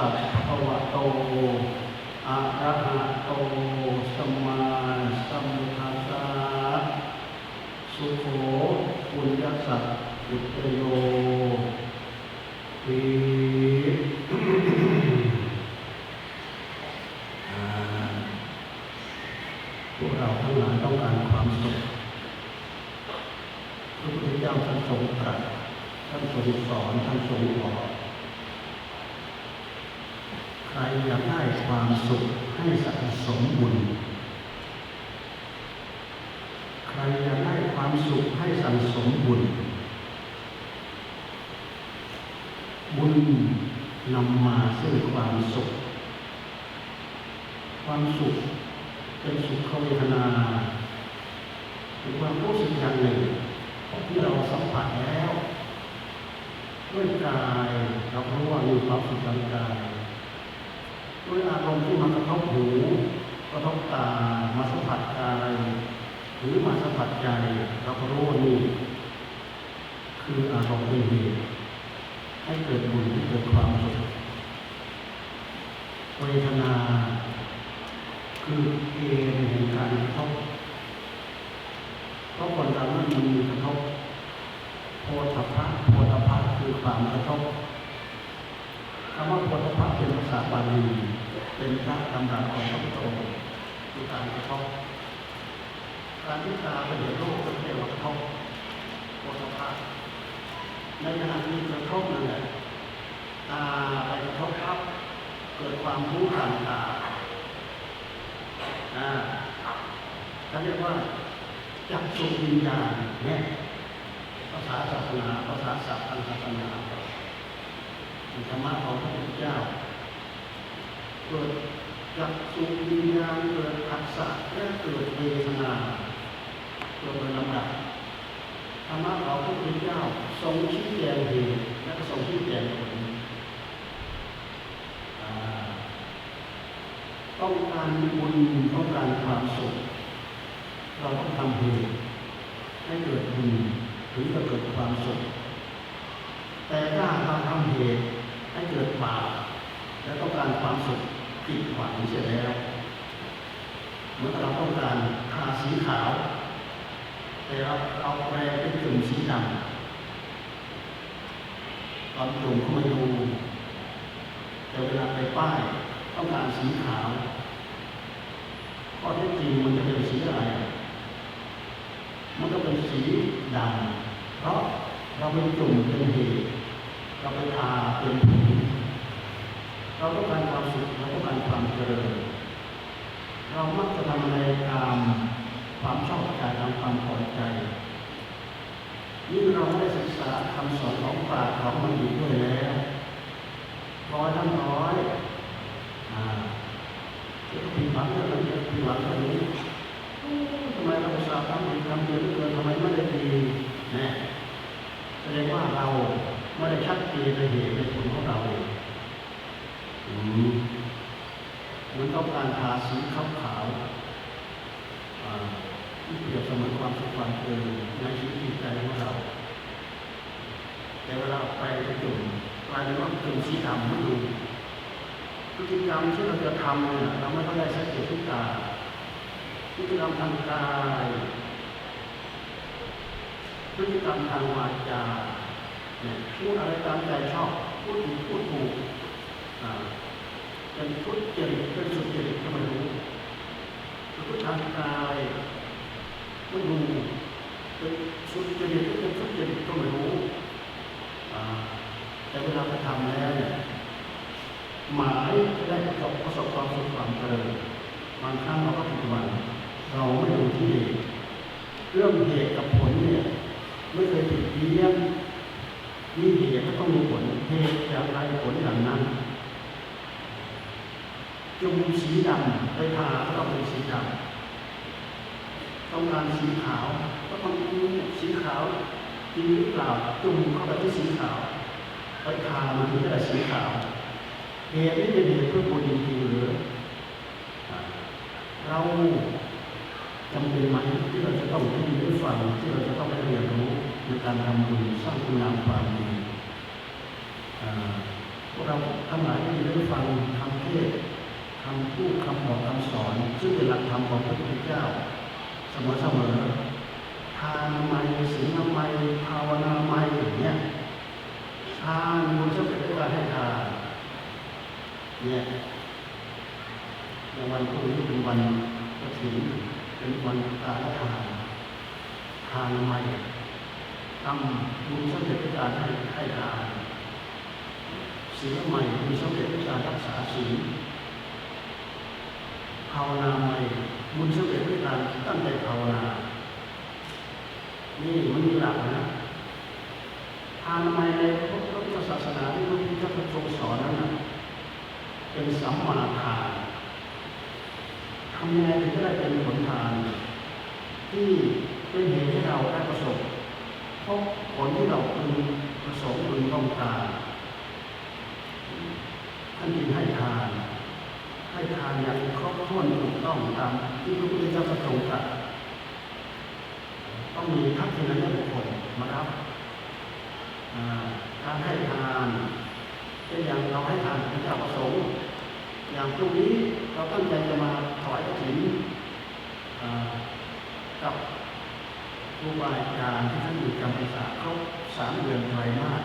ะภะวะโตอะระหะโตสัมมาสัมพุทธัสสะสุโขปุญญสัตตุตโยวิพวกเราทั้งหลายต้องการความสุขพระพุทธเจ้าท่านทรงตรัสท่านทรงสอนท่านทรงบอกใครอยากได้ความสุขให้สะสมบุญใครอยากได้ความสุขให้สะสมบุญบุญนำมาซึ่งความสุขความสุขเป็นสุขเวทนาเป็นความรู้สึกอย่างหนึ่งที่เราสัมผัสแล้วด้วยกายเรารู้ว่ามีความสุขทางกายด้วยอารมณ์ที่มากระทบหูกระทบตามาสัมผัสกายหรือมาสัมผัสใจเราก็รู้ว่านี่คืออารมณ์เป็นเหตุให้เกิดบุญให้เกิดความสุขเวทนาคือเกณฑ์แห่งการกระทบเพราะคนเรานั้นมันมีกระทบโพธพะคือความกระทบคำว่าโพธพะเป็นภาษาบาลีเป็นพระตำราของพระพุทธองค์คือการกระทบการที่ตาไปเห็นโลกเป็นเรียกว่ากระทบโพธพะในขณะที่กระทบนั่นแหละตาไปกระทบปั๊บเกิดความรู้ทางตาเขาเรียกว่าจักษุวิญญาณเนี่ยภาษาศาสนาภาษาศัพท์ทางศาสนาธรรมะของพระพุทธเจ้าเกิดจักษุวิญญาณเกิดผัสสะและเกิดเวทนาโดยลำดับธรรมะของพระพุทธเจ้าทรงชี้แจงเหตุและก็ทรงชี้แจงผลต้องการบุญต้องการความสุขเราต้องทำเหตุให้เกิดบุญถึงจะเกิดความสุขแต่ถ้าเราทำเหตุให้เกิดบาปและต้องการความสุขผิดหวังเสียแล้วเหมือนเราต้องการทาสีขาวแต่เราแปลเป็นกลุ่มสีดำตอนจุ่มเข้ามาดูแต่เวลาไปป้ายต้องการสีขาวข้อเท็จจริงมันจะเป็นสีอะไรมันก็เป็นสีดำเพราะเราเป็นจุ่มเป็นเหตุเราไปทาเป็นผงเราต้องการความสุขเราต้องการความเจริญเรามักจะทำอะไรตามความชอบใจตามความพอใจยิ่งเราได้ศึกษาคำสอนของปราชญ์ของบัณฑิตด้วยแล้วร้อยทั้งร้อยจะผิดหวังเรื่องนี้ผิดหวังเรื่องนี้ทำไมเราสาทำดีทำเยอะเกินทำไมไม่ได้ดีเนี่ยแสดงว่าเราไม่ได้ชัดเจนในเหตุในผลของเรามันต้องการทาสีขาวที่เปรียบเสมือนความสุขความเจริญในชีวิตจิตใจของเราแต่เวลาไปจุ่มกลายเป็นว่าจุ่มสีดำไม่ดูพฤติกรรมที่เราจะทำเนี่ยเราไม่ต้องได้สังเกตทุกตาพฤติกรรมทางกายพฤติกรรมทางวาจาเนี่ยพูดอะไรตามใจชอบพูดถูกเป็นพุทธจริตเป็นสุจริตก็ไม่รู้พุทธทางกายไม่รู้เป็นสุจริตก็เป็นสุจริตก็ไม่รู้แต่เวลาไปทำแล้วเนี่ยหมายจะได้ประสบความสุขความเจริญบางครั้งเราก็ผิดหวังเราไม่ดูที่เหตุเรื่องเหตุกับผลเนี่ยไม่เคยผิดเพี้ยนมีเหตุก็ต้องมีผลเหตุอย่างไรผลอย่างนั้นจุ่มสีดำไปทาก็ต้องเป็นสีดำต้องการสีขาวก็ต้องดูสีขาวจริงหรือเปล่าจุ่มเข้าไปที่สีขาวไปทามันถึงจะได้สีขาวเหตุนี้เป็นเหตุเพื่อบุญจริงๆหรือเราจำเป็นไหมที่เราจะต้องได้ยินได้ฟังที่เราจะต้องได้เรียนรู้ในการทำบุญสร้างคุณงามความดี ใน พวกเราทั้งหลายที่ได้ฟังคำเทศน์คำพูดคำบอกคำสอนซึ่งเป็นหลักธรรมของพระพุทธเจ้าเสมอทานไมศีลไมภาวนาไมอย่างเนี้ยทานบุญสำเร็จด้วยการให้ทานเนี่ยในวันพรุ่งนี้เป็นวันกฐินเป็นวันการละทานทานไมทำบุญสำเร็จด้วยการให้ทานศีลใหม่บุญสำเร็จด้วยการรักษาศีลภาวนาใหม่บุญสำเร็จด้วยการตั้งใจภาวนานี่มันมีหลักนะทานใหม่ในพระพุทธศาสนาที่พระพุทธเจ้าทรงสอนนั้นนะเป็นสัมมาทานทำยังไงถึงจะได้เป็นผลทานที่เป็นเหตุให้เราได้ประสบพบผลที่เราพึงประสงค์พึงต้องการท่านจึงให้ทานอย่างครบถ้วนถูกต้องตามที่พระพุทธเจ้าทรงตรัสต้องมีทักษิณะบุคคลมารับการให้ทานเช่นอย่างเราให้ทานพระเจ้าประสงค์อย่างพรุ่งนี้เราตั้งใจจะมาถวายกฐินกับครูบาอาจารย์ที่ท่านอยู่จำพรรษาครบ3 เดือนไตรมาส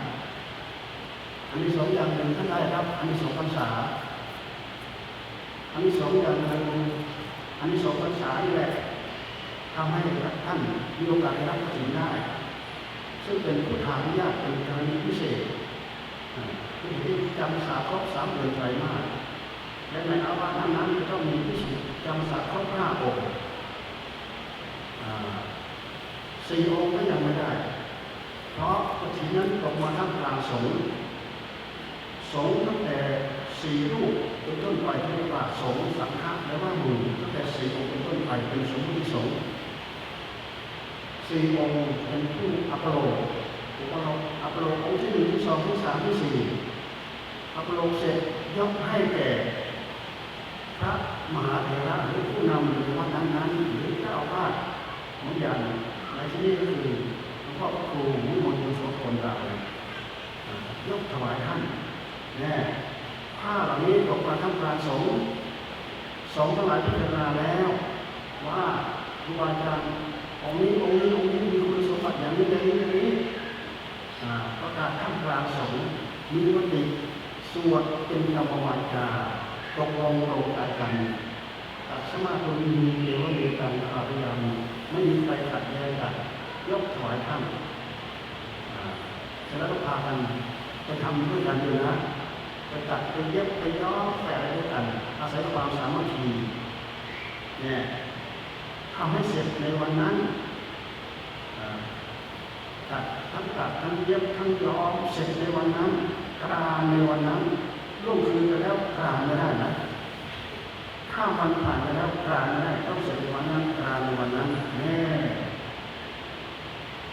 อันนี้2อย่างหนึ่งท่านได้รับอันนี้2 พรรษาอันนี้2อย่างหนึ่งอันนี้2 พรรษานี่แหละทำให้ท่านมีโอกาสได้รับกฐินได้ซึ่งเป็นพุทธานุญาตเป็นกรณีพิเศษที่จำพรรษาครบ3 เดือนไตรมาสและในอาวาสนั้นจะต้องมีพิสุจำพรรษาครบ5 องค์4 องค์ก็ยังไม่ได้เพราะกฐินนั้นตกมาท่ามกลางสงฆ์ตั้งแต่4 รูปเป็นต้นไปที่เรียกว่าสงฆ์สังฆะและว่าหมู่ตั้งแต่4 องค์เป็นต้นไปเป็นสมมุติสงฆ์4 องค์เป็นผู้อัปโลกองค์ที่1 ที่ 2 ที่ 3 ที่ 4อัปโลกเสร็จยกให้แก่พระมหาเถระหรือผู้นำหรือวัดนั้นๆหรือเจ้าอาวาสเหมือนอย่างในที่นี้ก็คือหลวงพ่อพระครูวิมลโสพลเรายกถวายท่านเนี่ยผ้าเหล่านี้ตกมาท่ามกลางสงฆ์ทั้งหลายพิจารณาแล้วว่าครูบาอาจารย์องค์นี้มีคุณสมบัติอย่างนี้ประกาศท่ามกลางสงฆ์มีมติสวดเป็นกรรมวาจาตกลงตรงกันตัดสมาธิมีเทวเมตังอาริยามไม่มีใครขัดแย้งกันยกถวายท่านเสร็จแล้วก็พากันไปทำด้วยกันเลยนะไปตัดไปเย็บไปย้อมแฝงอะไรด้วยกันอาศัยความสามัคคีเนี่ยทำให้เสร็จในวันนั้นตัดทั้งเย็บทั้งย้อมเสร็จในวันนั้นกรานในวันนั้นรุ่งคืนไปแล้วกรานไม่ได้นะข้ามวันผ่านไปแล้วกรานไม่ได้ต้องเสร็จในวันนั้นกรานในวันนั้นแน่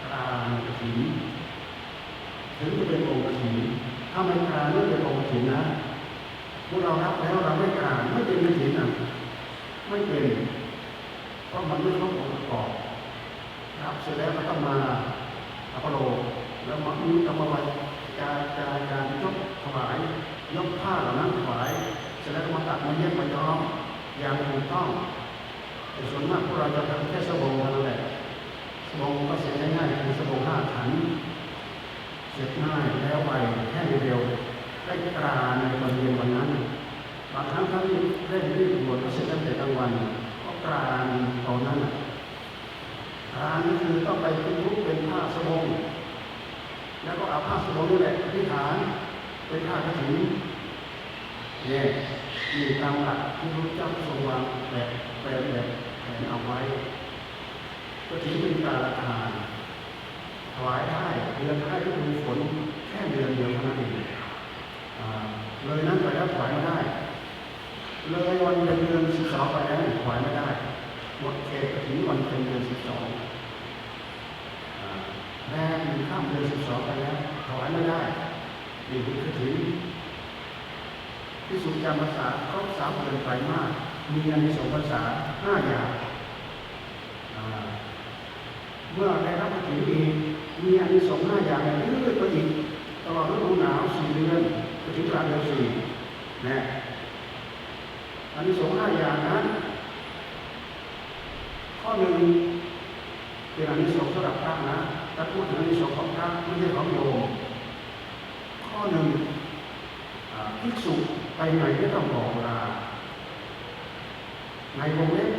กรานกฐินถึงจะเป็นองค์กฐินถ้าไม่กรานไม่เป็นองค์กฐินนะพวกเรารับแล้วเราไม่กรานไม่เป็นกฐินนะไม่เป็นเพราะมันไม่ครบองค์ประกอบรับเสร็จแล้วก็ต้องมาอัปโลกแล้วมามีกรรมวาการยกถวายยกผ้าเหล่านั้นถวายเสร็จแล้วก็มาตัดมาเย็บมาย้อมอย่างถูกต้องแต่ส่วนมากพวกเราจะทำแค่สบงนั่นแหละสบงก็เสร็จง่ายๆคือสบง5 ขันเสร็จง่ายแล้วไวแค่เดียวได้กราในวันเย็นวันนั้นบางครั้งท่านเร่งรีบด่วนก็เสร็จตั้งแต่กลางวันก็กราตอนนั้นกรานี่คือต้องไปทุกเป็นผ้าสบงแล้วก็เอาผ้าสบงนี่แหละที่ฐานเป็นผ้ากฐินเนี่ยมีตามหลักที่พระเจ้าทรงวางแบบแผนเอาไว้กฐินเป็นการละทานถวายได้เดือนให้ฤดูฝนแค่เดือนเดียวเท่านั้นเองเลยนั้นไปแล้วถวายไม่ได้เลยวันเดือน12ไปแล้วถวายไม่ได้หมดเขตกฐินวันเป็นเดือน12แม่ข้ามเดือน12ไปแล้วถวายไม่ได้นี่คือกฐินที่สุจำพรรษาครบ3 เดือนไตรมาสมีอานิสงส์พรรษา5 อย่างเมื่อได้รับกฐินอีกมีอานิสงส์5 อย่างยืดไปอีกตลอดฤดูหนาว4 เดือนกฐิน ถึงกลางเดือนสี่นะอันนี้สงฆ์5อย่างนั้นข้อหนึ่งเป็นอันนี้สงฆ์สำหรับพระนะถ้าพูดถึงอันนี้สงฆ์ของพระไม่ใช่ของโยมข้อหนึ่งภิกษุไปไหนไม่ต้องบอกลาในวงเล็บ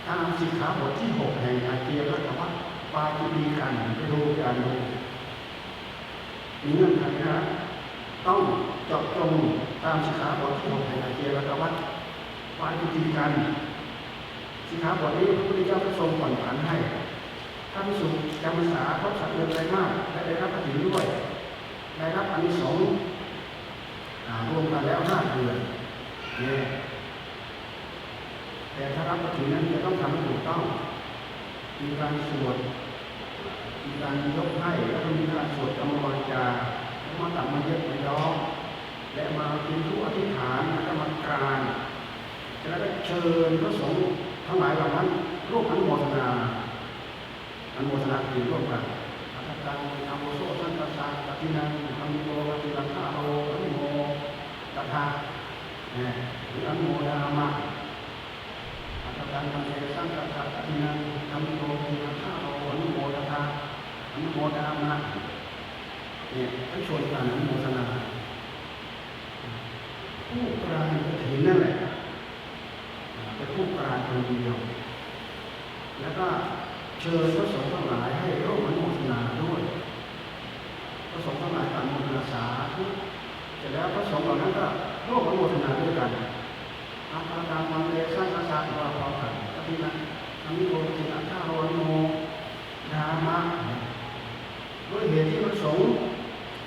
ตามสิกขาบทที่6แห่งอาเจียรวัตรปาจิตีกันไปดูกันดูมีเงื่อนไขนะต้องเจาะจงตามสิกขาบทที่6แห่งอาเจียรวัตรปาจิตีกันสิกขาบทนี้พระพุทธเจ้าทรงผ่อนผันให้ถ้าภิกษุจำพรรษาครบ3 เดือนไตรมาสและได้รับกฐินด้วยได้รับอานิสงส์รวมกันแล้ว5 เดือนเนี่ยแต่ถ้ารับกฐินนั้นจะต้องทำให้ถูกต้องมีการสวดมีการยกให้แล้วก็มีการสวดกรรมวาจาแล้วมาตัดมาเย็บมาย้อมและมาเป็นผู้อธิษฐานกรรมการแล้วก็เชิญพระสงฆ์ทั้งหลายเหล่านั้นร่วมอนุโมทนาร่วมกันอัตตังธรรมโสสันตสังกตินังธรรมโมกติลังฆาโรอนุโมตถาหรืออนุโมทนามะอัตตังธรรมเสสังกัสสะกตินังธรรมโมกติลังฆาโรอนุโมตถาอนุโมทนามะเนี่ยให้ชวนกันอนุโมทนาผู้กลางกฐินนั่นแหละเป็นผู้กลางคนเดียวแล้วก็เชิญพระสงฆ์ทั้งหลายให้ร่วมอนุโมทนาด้วยพระสงฆ์ทั้งหลายอนุโมทนาสาธุเสร็จแล้วพระสงฆ์เหล่านั้นก็ร่วมอนุโมทนาด้วยกันอาภาตามันเลสังฆาสาว่าพร้อมกันก็ที่นั้นทั้งนี้โอติอัตถาโรโนดามะด้วยเหตุที่พระสงฆ์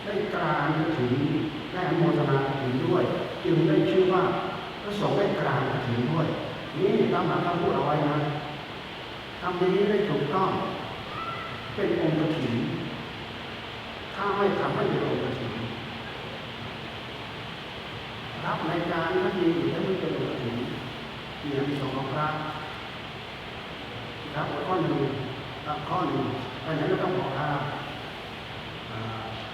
ได้กลางกฐินได้อนุโมทนากฐินด้วยจึงได้ชื่อว่าพระสงฆ์ได้กลางกฐินด้วยนี่ตามหลักคำพูดเอาไว้นะทำนี้ได้ถูกต้องเป็นองค์กฐินถ้าไม่ทำให้เป็นองค์กฐินรับในการก็ดีอยู่ถ้าไม่เป็นองค์กฐินมีอานิสงส์ของพระครับข้อหนึ่งไปไหนก็ต้องบอกลา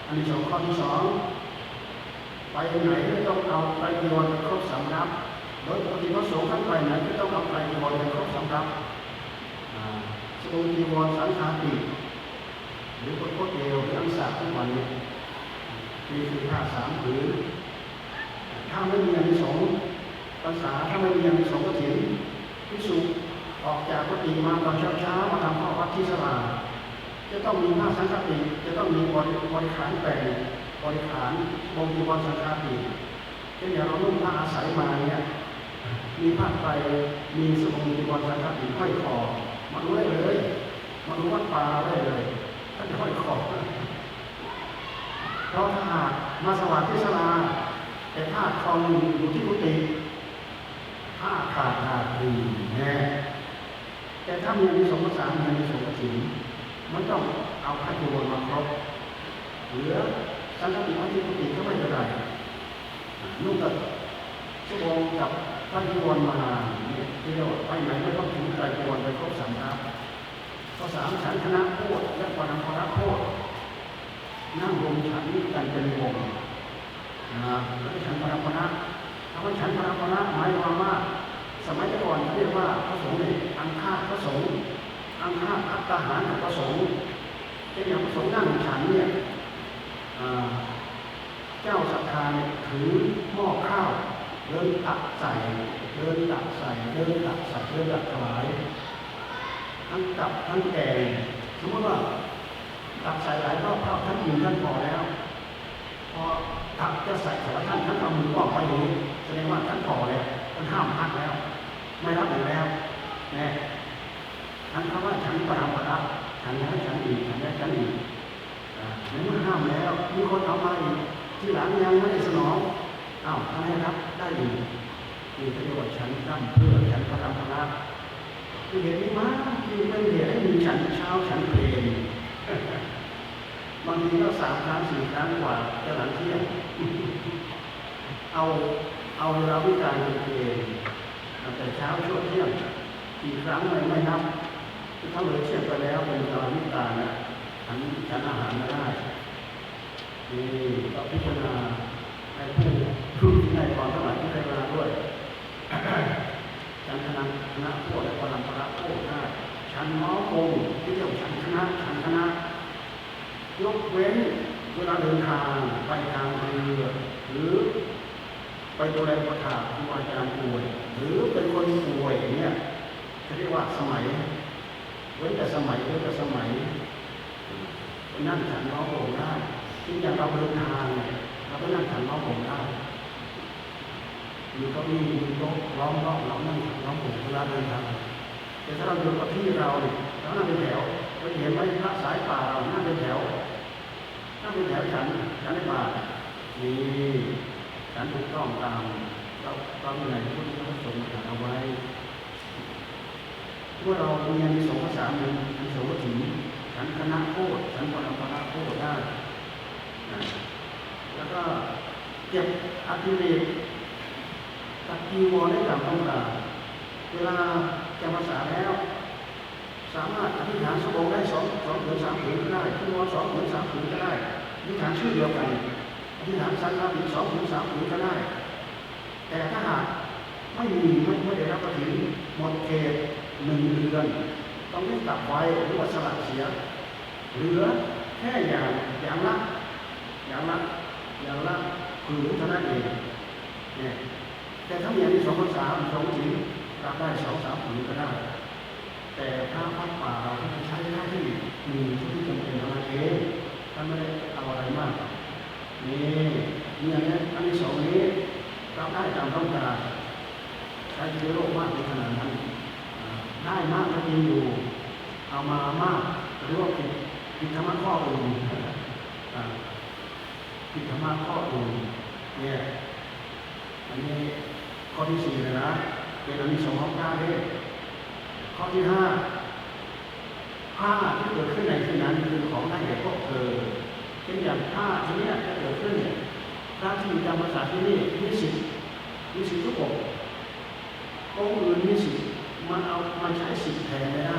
อานิสงส์ข้อที่2ไปไหนก็ต้องเอาไตรจีวรครบ3 รับโดยปกติพระสงฆ์ท่านไปไหนก็ต้องเอาไตรจีวรครบ3 รับสบงจีวรสังฆาติหรือโคตรเอวหรืออังสาทุกวันนี้มีคือผ้า3 ผืนถ้าไม่มีอานิสงส์ภาษาถ้าไม่มีอานิสงส์กฐินภิกษุออกจากกุฏิมาตอนเช้ามาทำข้อวัดที่ศาลาจะต้องมีผ้าสังฆาติจะต้องมีบริขารแปลงบริขารบงจีวรสังฆาติเช่นอย่างเรานุ่งผ้าอาศัยมาเนี่ยมีผ้าไตรมีสบงจีวรสังฆาติห้อยคอมาดูได้เลยมาดูวัดป่าได้เลยท่านจะห้อยคอเพราะถ้าหากมาสวดที่ศาลาแต่ผ้าคลองอยู่ที่กุฏิผ้าขาดดีแน่แต่ถ้ามีอานิสงส์ภาษามีอานิสงส์กฐินมันต้องเอาผ้าจีวรมาครบเหลือสังฆติวัตถุกุฏิก็ไม่เป็นไรนุ่งกับชั่วโมงกับผ้าจีวรมาเนี่ยที่เราไปไหนไม่ต้องถือไตรจีวรไปครบ3 รับข้อ3ฉันคณะโพธิและปรมัตถโพธินั่งรวมฉันกันเป็นวงแล้วฉันปรมัตถคำว่าฉันปรมัตถหมายความว่าสมัยก่อนเรียกว่าพระสงฆ์เนี่ยอังคาพระสงฆ์อังคาพัตตาหารกับพระสงฆ์เช่นอย่างพระสงฆ์นั่งฉันเนี่ยเจ้าศรัทธาเนี่ยถือหม้อข้าวเดินตักใส่เดินตักถวายทั้งกับทั้งแกงสมมติว่าตักใส่หลายรอบข้าวท่านอิ่มท่านพอแล้วพอตักจะใส่ถวายท่านเอามือออกไปอย่างนี้แสดงว่าท่านพอแล้วท่านห้ามพักแล้วไม่รับอีกแล้วเนี่ยท่านคำว่าฉันปรามรับฉันแล้วฉันอีกฉันแล้วฉันอีกในเมื่อห้ามแล้วมีคนเอามาอีกที่หลังยังไม่ได้สนองท่านให้รับได้ดีมีประโยชน์ฉันร่ำเพื่อฉันปรามรับคือเหตุนี้มากที่ไม่เหตุให้มีฉันเช้าฉันเพลนบางทีก็3 ครั้ง 4 ครั้งกว่าจะหลังเที่ยงเอาเวลาวิการเป็นเองแต่เช้าช่วงเที่ยงกี่ครั้งไม่นับถ้าเลยเที่ยงไปแล้วเป็นเวลาวิการนะฉันอาหารไม่ได้นี่ก็พิจารณา องค์ที่เรียกฉันคณะฉันคณะยกเว้นเวลาเดินทางไปทางเรือหรือไปดูแลประทาครูอาจารย์ป่วยหรือเป็นคนป่วยเนี่ยเขาเรียกว่าสมัยเว้นแต่สมัยไปนั่งฉันล้อมวงได้ที่อย่างเราเดินทางเราก็นั่งฉันล้อมวงได้อยู่ก็มีโต๊ะล้อมรอบเรานั่งฉันล้อมวงเวลาเดินทางแต่ถ้าเราอยู่กับที่เราเนี่ยเรานั่งเป็นแถวเราเห็นไหมพระสายป่าเรานั่งเป็นแถวฉันได้บาตรนี่ฉันถูกต้องตามเราอยู่ไหนที่พระสงฆ์สั่งเอาไว้เมื่อเราเรียนในสองภาษาหนึ่งในสองวัตถุฉันคณะโคตรฉันปรมาภาโคตรได้แล้วก็เก็บอัฐิเรกตัดจีวรได้ตามต้องการเวลาจำภาษาแล้วสามารถอธิษฐานสบงได้สองถึงสามผืนก็ได้ที่วร2 ถึง 3 ผืนก็ได้อธิษฐานชื่อเดียวกันอธิษฐานสั้นๆอีก2 ถึง 3 ผืนก็ได้แต่ถ้าหากไม่ได้รับกฐินหมดเขต1 เดือนต้องรีบตัดไว้หรือว่าสละเสียเหลือแค่อย่างละผืนเท่านั้นเองเนี่ยแต่ถ้ามีอันนี้2 ภาษา2 ถึงรับได้2 3 ผืนก็ได้แต่ถ้าพักป่าเราก็ใช้หน้าที่มีที่จำเป็นเท่านั้นเองท่านไม่ได้เอาอะไรมากนี่อย่างนี้อันที่2นี้รับได้ตามต้องการใช้ชีวิตโลกมากในขนาดนั้นได้มากก็จริงอยู่เอามามากหรือว่าผิดธรรมะข้ออื่นผิดธรรมะข้ออื่นเนี่ยอันนี้ข้อที่4เลยนะเป็นอันที่2ของการเทศข้อที่5ผ้าที่เกิดขึ้นในที่นั้นคือของได้แก่พวกเธอเช่นอย่างผ้าที่นี้จะเกิดขึ้นพระที่จำภาษาที่นี่มีสิทธิ์ทุกองค์อื่นมีสิทธิ์มาใช้สิทธิ์แทนไม่ได้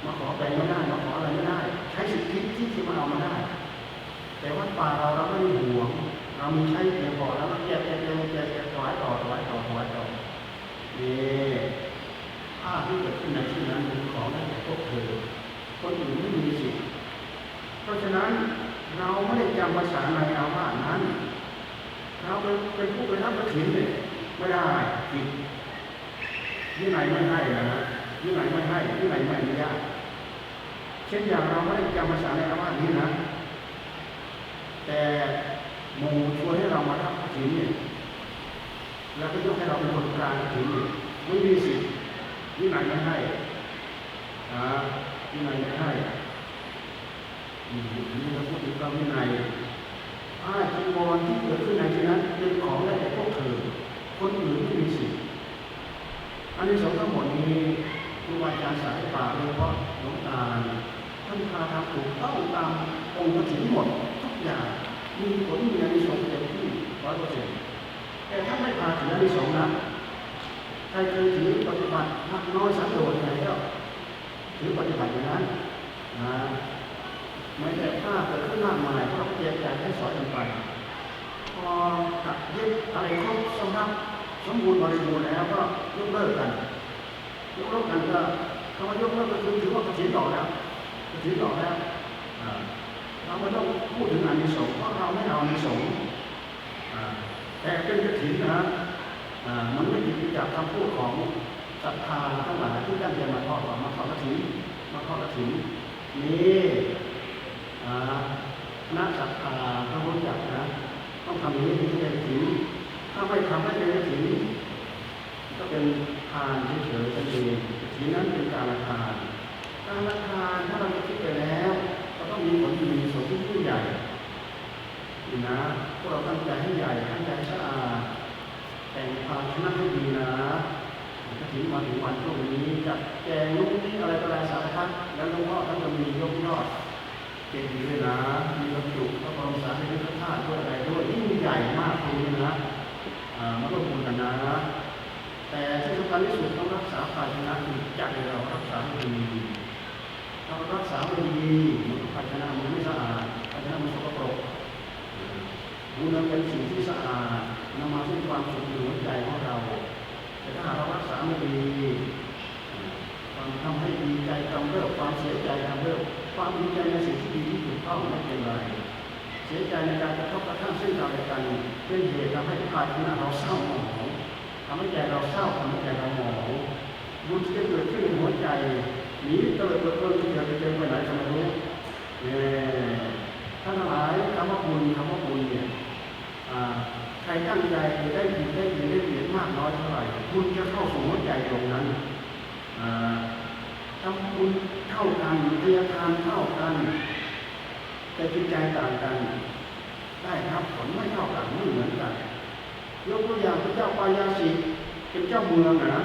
มาขอแปลงไม่ได้มาขออะไรไม่ได้ใช้สิทธิที่มาเอามาได้แต่ว่าป่าเราไม่มีห่วงเรามีใช้เพียงพอแล้วแยกถวายต่อนี่ผ้าที่เกิดขึ้นในที่นั้นเป็นของได้แก่พวกเธอคนอื่นไม่มีสิทธิ์เพราะฉะนั้นเราไม่ได้จำภาษาในอาวาสนั้นเราเป็นผู้ไปรับกฐินเนี่ยไม่ได้ผิดที่ไหนไม่ให้นะที่ไหนไม่ให้ที่ไหนไม่อนุญาตเช่นอย่างเราไม่ได้จำภาษาในอาวาสนี้นะแต่หมู่ชวนให้เรามารับกฐินเนี่ยแล้วก็ยกให้เราเป็นคนกลางกฐินเนี่ยไม่มีสิทธิ์ที่ไหนไม่ให้ที่ไหนไม่ให้นี่เราพูดถึงพระวินัยผ้าจีวรที่เกิดขึ้นในที่นั้นเป็นของได้แก่พวกเธอคนอื่นไม่มีสิทธิ์อันนี้สองทั้งหมดนี้ครูอาจารย์สายป่าโดยเฉพาะหลวงตาท่านพาทำถูกต้องตามองค์กฐินหมดทุกอย่างมีผลมีอานิสงส์เต็มที่100%แต่ถ้าไม่พาถึงอานิสงส์นะใครเคยถือปฏิบัติมากน้อยสันโดษยังไงก็ถือปฏิบัติอย่างนั้นไม่แต่ถ้าเกิดขึ้นมากมายก็เตรียมใจให้สอนกันไปพอยึดอะไรครบสมบูรณ์บริบูรณ์แล้วก็ยกเลิกกันก็คำว่ายกเลิกก็คือถือว่ากฐินต่อแล้วเราไม่ต้องพูดถึงอานิสงส์เพราะเราไม่เอาอานิสงส์แต่เป็นกฐินนะมันไม่ผิดจากคำพูดของศรัทธาทั้งหลายที่ตั้งใจมาทอดมาทอดกฐินนี่นักศรัทธาต้องรู้จักนะต้องทำอย่างนี้ถึงจะเป็นกฐินถ้าไม่ทำให้เป็นกฐินก็เป็นทานเฉยๆนั่นเองกฐินนั้นเป็นการละทานถ้าเราคิดไปแล้วก็ต้องมีผลดีส่วนที่ยิ่งใหญ่นะพวกเราตั้งใจให้ใหญ่ตั้งใจสะอาดแต่งภาชนะให้ดีนะกฐินมาถึงวันพรุ่งนี้จัดแจงลูกนี้อะไรก็ได้สารพัดแล้วหลวงพ่อท่านจะมียกยอดเจดีย์ด้วยนะมีบรรจุพระบรมสารีริกธาตุด้วยอะไรด้วยยิ่งใหญ่มากตรงนี้นะมาร่วมบุญกันนะแต่ที่สำคัญที่สุดต้องรักษาภาชนะคือใจเรารักษาให้ดีถ้ารักษาไม่ดีภาชนะมันไม่สะอาดภาชนะมันสกปรกบุญนั้นเป็นสิ่งที่สะอาดนำมาซึ่งความสุขในหัวใจของเราแต่ถ้าเรารักษาไม่ดีความทำให้ดีใจ กำเริบความเสียใจกำเริบความดีใจในสิ่งที่ดีที่ถูกต้องไม่เป็นไรเสียใจในการกระทบกระทั่งซึ่งกันและกันเป็นเหตุทำให้ภายในเราเศร้าหมองทำให้ใจเราเศร้าทำให้ใจเราหมองบุญที่เกิดขึ้นในหัวใจหนีเติร์ดเติร์ดที่จะไปเจอไปไหนก็ไม่รู้ท่านหลายคำว่าบุญเนี่ยใครตั้งใจได้ดีได้ดีได้เปลี่ยนมากน้อยเท่าไหร่บุญจะเข้าสู่หัวใจตรงนั้นทำบุญเท่ากันเรียทานเท่ากันแต่จิตใจต่างกันได้รับผลไม่เท่ากันไม่เหมือนกันยกตัวอย่างพระเจ้าปายาสิเป็นเจ้าเมืองนะ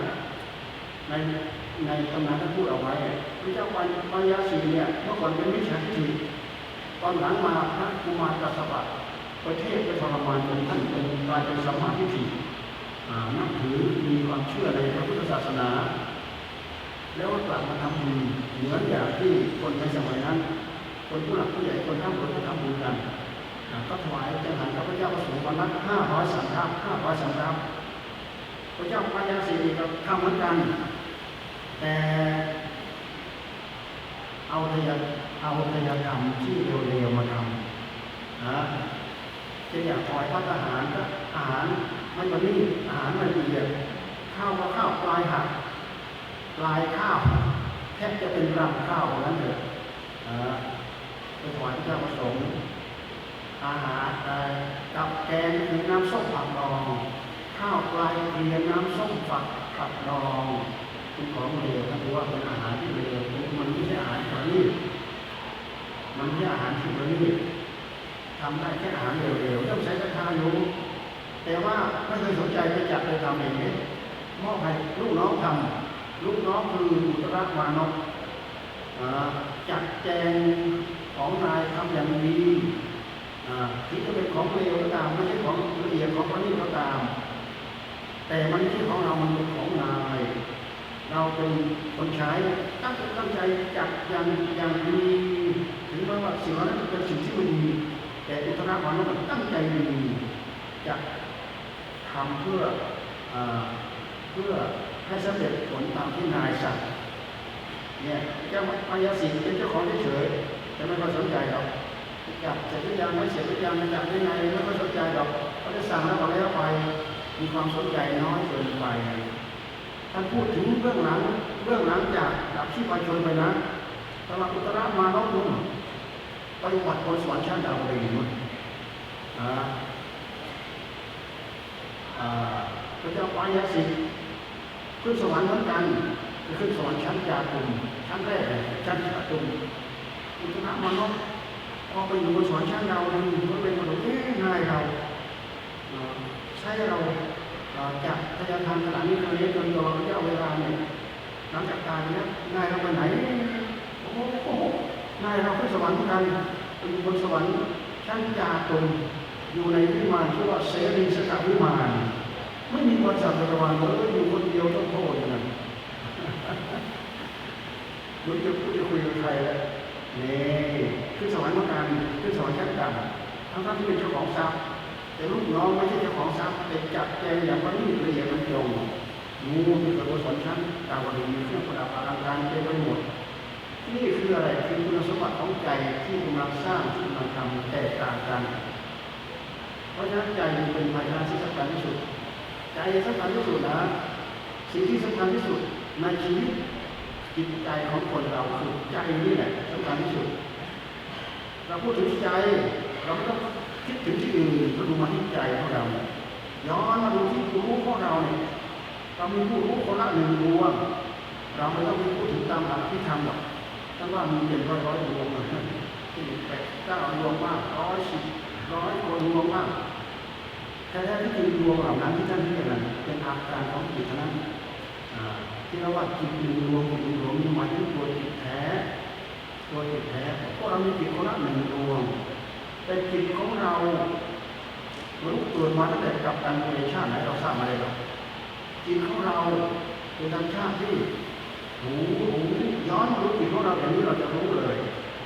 ในตำนานท่านพูดเอาไว้พระเจ้าปายาสิเนี่ยเมื่อก่อนเป็นมิจฉาทิฏฐิตอนหลังมาพระกุมารกัสสปะประเทศไปทรมานจนท่านเป็นกลายเป็นสัมมาทิฏฐินับถือมีความเชื่อในพระพุทธศาสนาแล้วก็กลับมาทำบุญเหมือนอย่างที่คนในสมัยนั้นคนผู้หลักผู้ใหญ่คนทั้งคนก็ทำบุญกันก็ถวายอาหารกับพระเจ้าประสงค์วันละ500 สังฆาพพระเจ้าปายาสีก็ทำเหมือนกันแต่เอาทยธรรมที่เร็วๆมาทำจะอยากถวายพระอาหารก็อาหารไม่ประณีตอาหารไม่ละเอียดข้าวก็ข้าวปลายหักปลายข้าวแทบจะเป็นรำข้าวนั้นเลยไปถวายพระเจ้าประสงค์อาหารกับแกงคือน้ำส้มผักดองข้าวปลายเรียนน้ำส้มผักดองเป็นของเลวถือว่าเป็นอาหารที่เลวมันไม่ใช่อาหารประณีตมันไม่ใช่อาหารที่ประณีตทำได้แค่อาหารเร็วๆต้องใช้ศรัทธาอยู่แต่ว่าไม่เคยสนใจไปจับไปทำเองมอบให้ลูกน้องทำลูกน้องคืออุตรมานพจัดแจงของนายทำอย่างดีที่จะเป็นของเลวก็ตามไม่ใช่ของละเอียดของประณีตก็ตามแต่มันไม่ใช่ของเรามันเป็นของนายเราเป็นคนใช้ตั้งใจจัดอย่างดีถึงแม้ว่าสิ่งนั้นเป็นสิ่งที่ไม่ดีแต่อุตรมานพตั้งใจดีจะทำเพื่อให้สำเร็จผลตามที่นายสั่งเนี่ยเจ้าพายาสิเป็นเจ้าของเฉยๆแต่ไม่ค่อยสนใจหรอกจับเสร็จหรือยังไม่เสร็จหรือยังจับได้ไงไม่ค่อยสนใจหรอกเขาจะสั่งแล้วก็แล้วไปมีความสนใจน้อยเกินไปท่านพูดถึงเบื้องหลังจากดับชีพชนไปนะสำหรับอุตรมานพนุ่มไปวัดบนสวรรค์ชั้นดาวดึงส์พระเจ้าปายาสิขึ้นสวรรค์เหมือนกันขึ้นสวรรค์ชั้นจาตุมชั้นแรกชั้นจาตุมอุตรมานพพอไปอยู่บนสวรรค์ชั้นดาวดึงส์ก็เป็นมนุษย์ง่ายเราใช้เราจากพยาธรรมขนาดนี้จนตลอดระยะเวลาเนี่ยหลังจากตายเนี่ยง่ายเราไปไหนโอ้โหง่ายเราขึ้นสวรรค์เหมือนกันอยู่บนสวรรค์ชั้นจาตุมอยู่ในวิมานชื่อว่าเสรีสกวิมานไม่มีบริษัทระวังเลยอยู่คนเดียวต้องโทษนะรู้จะพูดจะคุยกับใครแล้วนี่ขึ้นสวรรค์เหมือนกันขึ้นสวรรค์ชั้นต่ำทั้งที่เป็นเจ้าของทรัพย์แต่ลูกน้องไม่ใช่เจ้าของทรัพย์แต่จัดแจงอย่างประณีตละเอียดบรรจงงูที่เกิดบนสวรรค์ชั้นดาวดึงส์มีเครื่องประดับอลังการเต็มไปหมดนี่คืออะไรคือคุณสมบัติของใจที่กำลังสร้างที่กำลังทำแตกต่างกันเพราะฉะนั้นใจเป็นภาชนะที่สำคัญที่สุดใจสำคัญที่สุดนะสิ่งที่สำคัญที่สุดในชีวิตจิตใจของคนเราคือใจนี่แหละสำคัญที่สุดเราพูดถึงใจเราไม่ต้องคิดถึงที่อื่นเราดูมาที่ใจของเราย้อนมาดูที่ผู้รู้ของเราเนี่ยเรามีผู้รู้คนละ1 ดวงเราไม่ต้องไปพูดถึงตามหลักที่ทำหรอกท่านว่ามีเป็นร้อยดวงที่8 9 ดวงมาก110 100 กว่าดวงมากแท้ๆที่จริงดวงเหล่านั้นที่ท่านเรียกนั้นเป็นอาการของจิตนั้นที่เราว่าจิต1 ดวงมีหมายถึงตัวจิตแท้เพราะเรามีจิตคนละ1 ดวงแต่จิตของเรารู้เกิดมาตั้งแต่กับการในชาติไหนเราทราบมาเลยหรอกจิตของเราเป็นธรรมชาติที่หูย้อนรู้จิตของเราอย่างนี้เราจะรู้เลย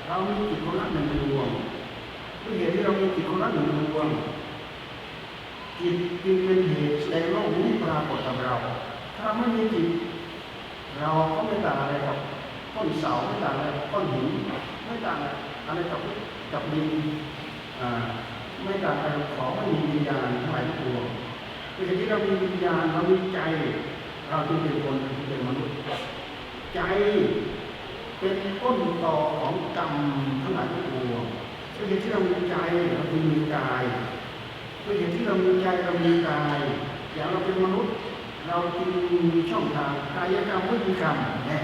เรามีจิตคนละ1 ดวงด้วยเหตุที่เรามีจิตคนละ1 ดวงจิตจึงเป็นเหตุในโลกนี้ปรากฏกับเราถ้าไม่มีจิตเราก็ไม่ต่างอะไรกับ ก้อนเสาไม่ต่างอะไรก้อนหินไม่ต่างอะไรกับดินอ่าไม่ต่างอะไรของไม่มีวิญญาณทั้งหลายทั้งปวงคือที่เรามีวิญญาณเรามีใจเราจึงเป็นคนจึงเป็นมนุษย์ใจเป็นต้นตอของกรรมทั้งหลายทั้งปวงคือที่เรามีใจเราจึงมีกายคือที่เรามีใจเรามีกายอย่างเราเป็นมนุษย์เราจึงมีช่องทางกายกรรมวิจีกรรมแน่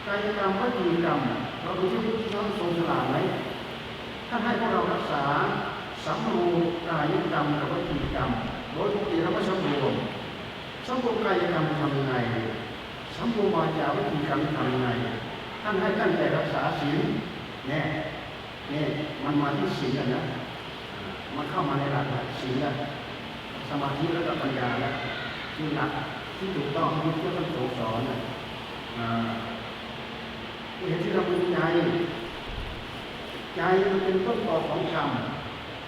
กายกรรมวิจีกรรมเราดูที่พระพุทธเจ้าทรงฉลาดไหมท่านให้พวกเรารักษาสำรวมกายกรรมกับวิจีกรรมโดยปกติเราไม่สำรวมกายกรรมทำยังไงสำรวมวาจาวิจีกรรมทำยังไงท่านให้ตั้งใจรักษาศีลเนี่ยมันมาที่ศีลนะมันเข้ามาในหลักศีลสมาธิและปัญญาแล้วที่หลักที่ถูกต้องที่พระท่านทรงสอนเห็นที่เรามีใจมันเป็นต้นตอของกรรม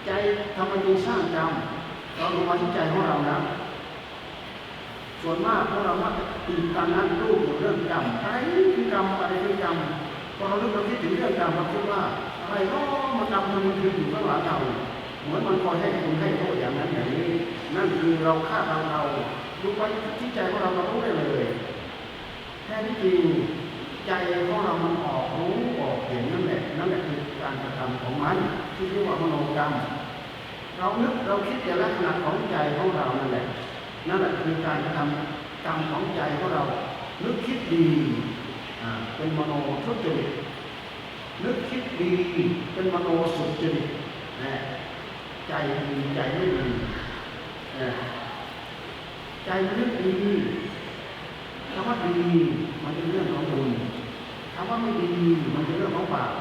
ใจทำไมจึงสร้างกรรมเราดูมาที่ใจของเรานะส่วนมากพวกเรามักจะตื่นตานั้นรูปเรื่องกรรมอะไรคือกรรมอะไรคือกรรมพอเราคิดถึงเรื่องกรรมเราคิดว่าอะไรก็มากรรมมันคืออยู่ข้างหลังเราเหมือนมันคอยให้คุณให้โทษอย่างนั้นอย่างนี้นั่นคือเราฆ่าเราดูไปที่ใจของเรารู้ได้เลยแท้ที่จริงใจของเรามันออกรู้ออกเห็นนั่นแหละคือการกระทำของมันที่เรียกว่ามโนกรรมเรานึกเราคิดแต่ละขณะของใจของเรานั่นแหละคือการกระทำกรรมของใจของเรานึกคิดดีเป็นมโนทุจริตนึกคิดดีเป็นมโนสุจริตใจดีใจไม่ดีใจนึกดีคำว่าดีมันเป็นเรื่องของบุญคำว่าไม่ดีมันเป็นเรื่องของบาป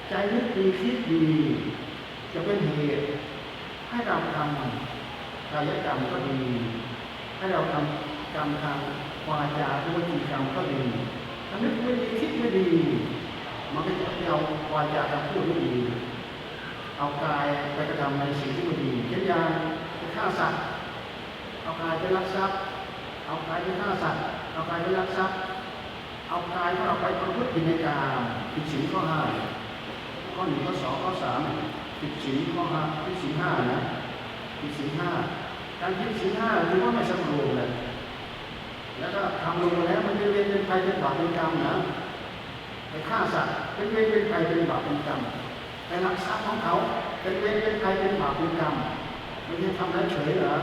ใจนึกดีคิดดีจะเป็นเหตุให้เราทำกายกรรมก็ดีให้เราทำกรรมทางวาจาหรือวิจีกรรมก็ดีถ้านึกไม่ดีคิดไม่ดีมันก็จะเอาวาจาทำพูดไม่ดีเอากายไปกระทำในสิ่งที่ไม่ดีเช่นอย่างไปฆ่าสัตว์เอากายไปลักทรัพย์เอากายไปฆ่าสัตว์เอากายไปลักทรัพย์เอากายของเราไปประพฤติผิดในกามผิดศีลข้อ5ข้อ1ข้อ2ข้อ3ผิดศีลข้อ5ผิดศีล5นะผิดศีล5การผิดศีล5ถือว่าไม่สำรวมเลยแล้วก็ทำลงมาแล้วมันเป็นเวรเป็นภัยเป็นบาปเป็นกรรมนะไปฆ่าสัตว์เป็นเวรเป็นภัยเป็นบาปเป็นกรรมไปลักทรัพย์ของเขาเป็นเวรเป็นภัยเป็นบาปเป็นกรรมไม่ใช่ทำได้เฉยเหรอ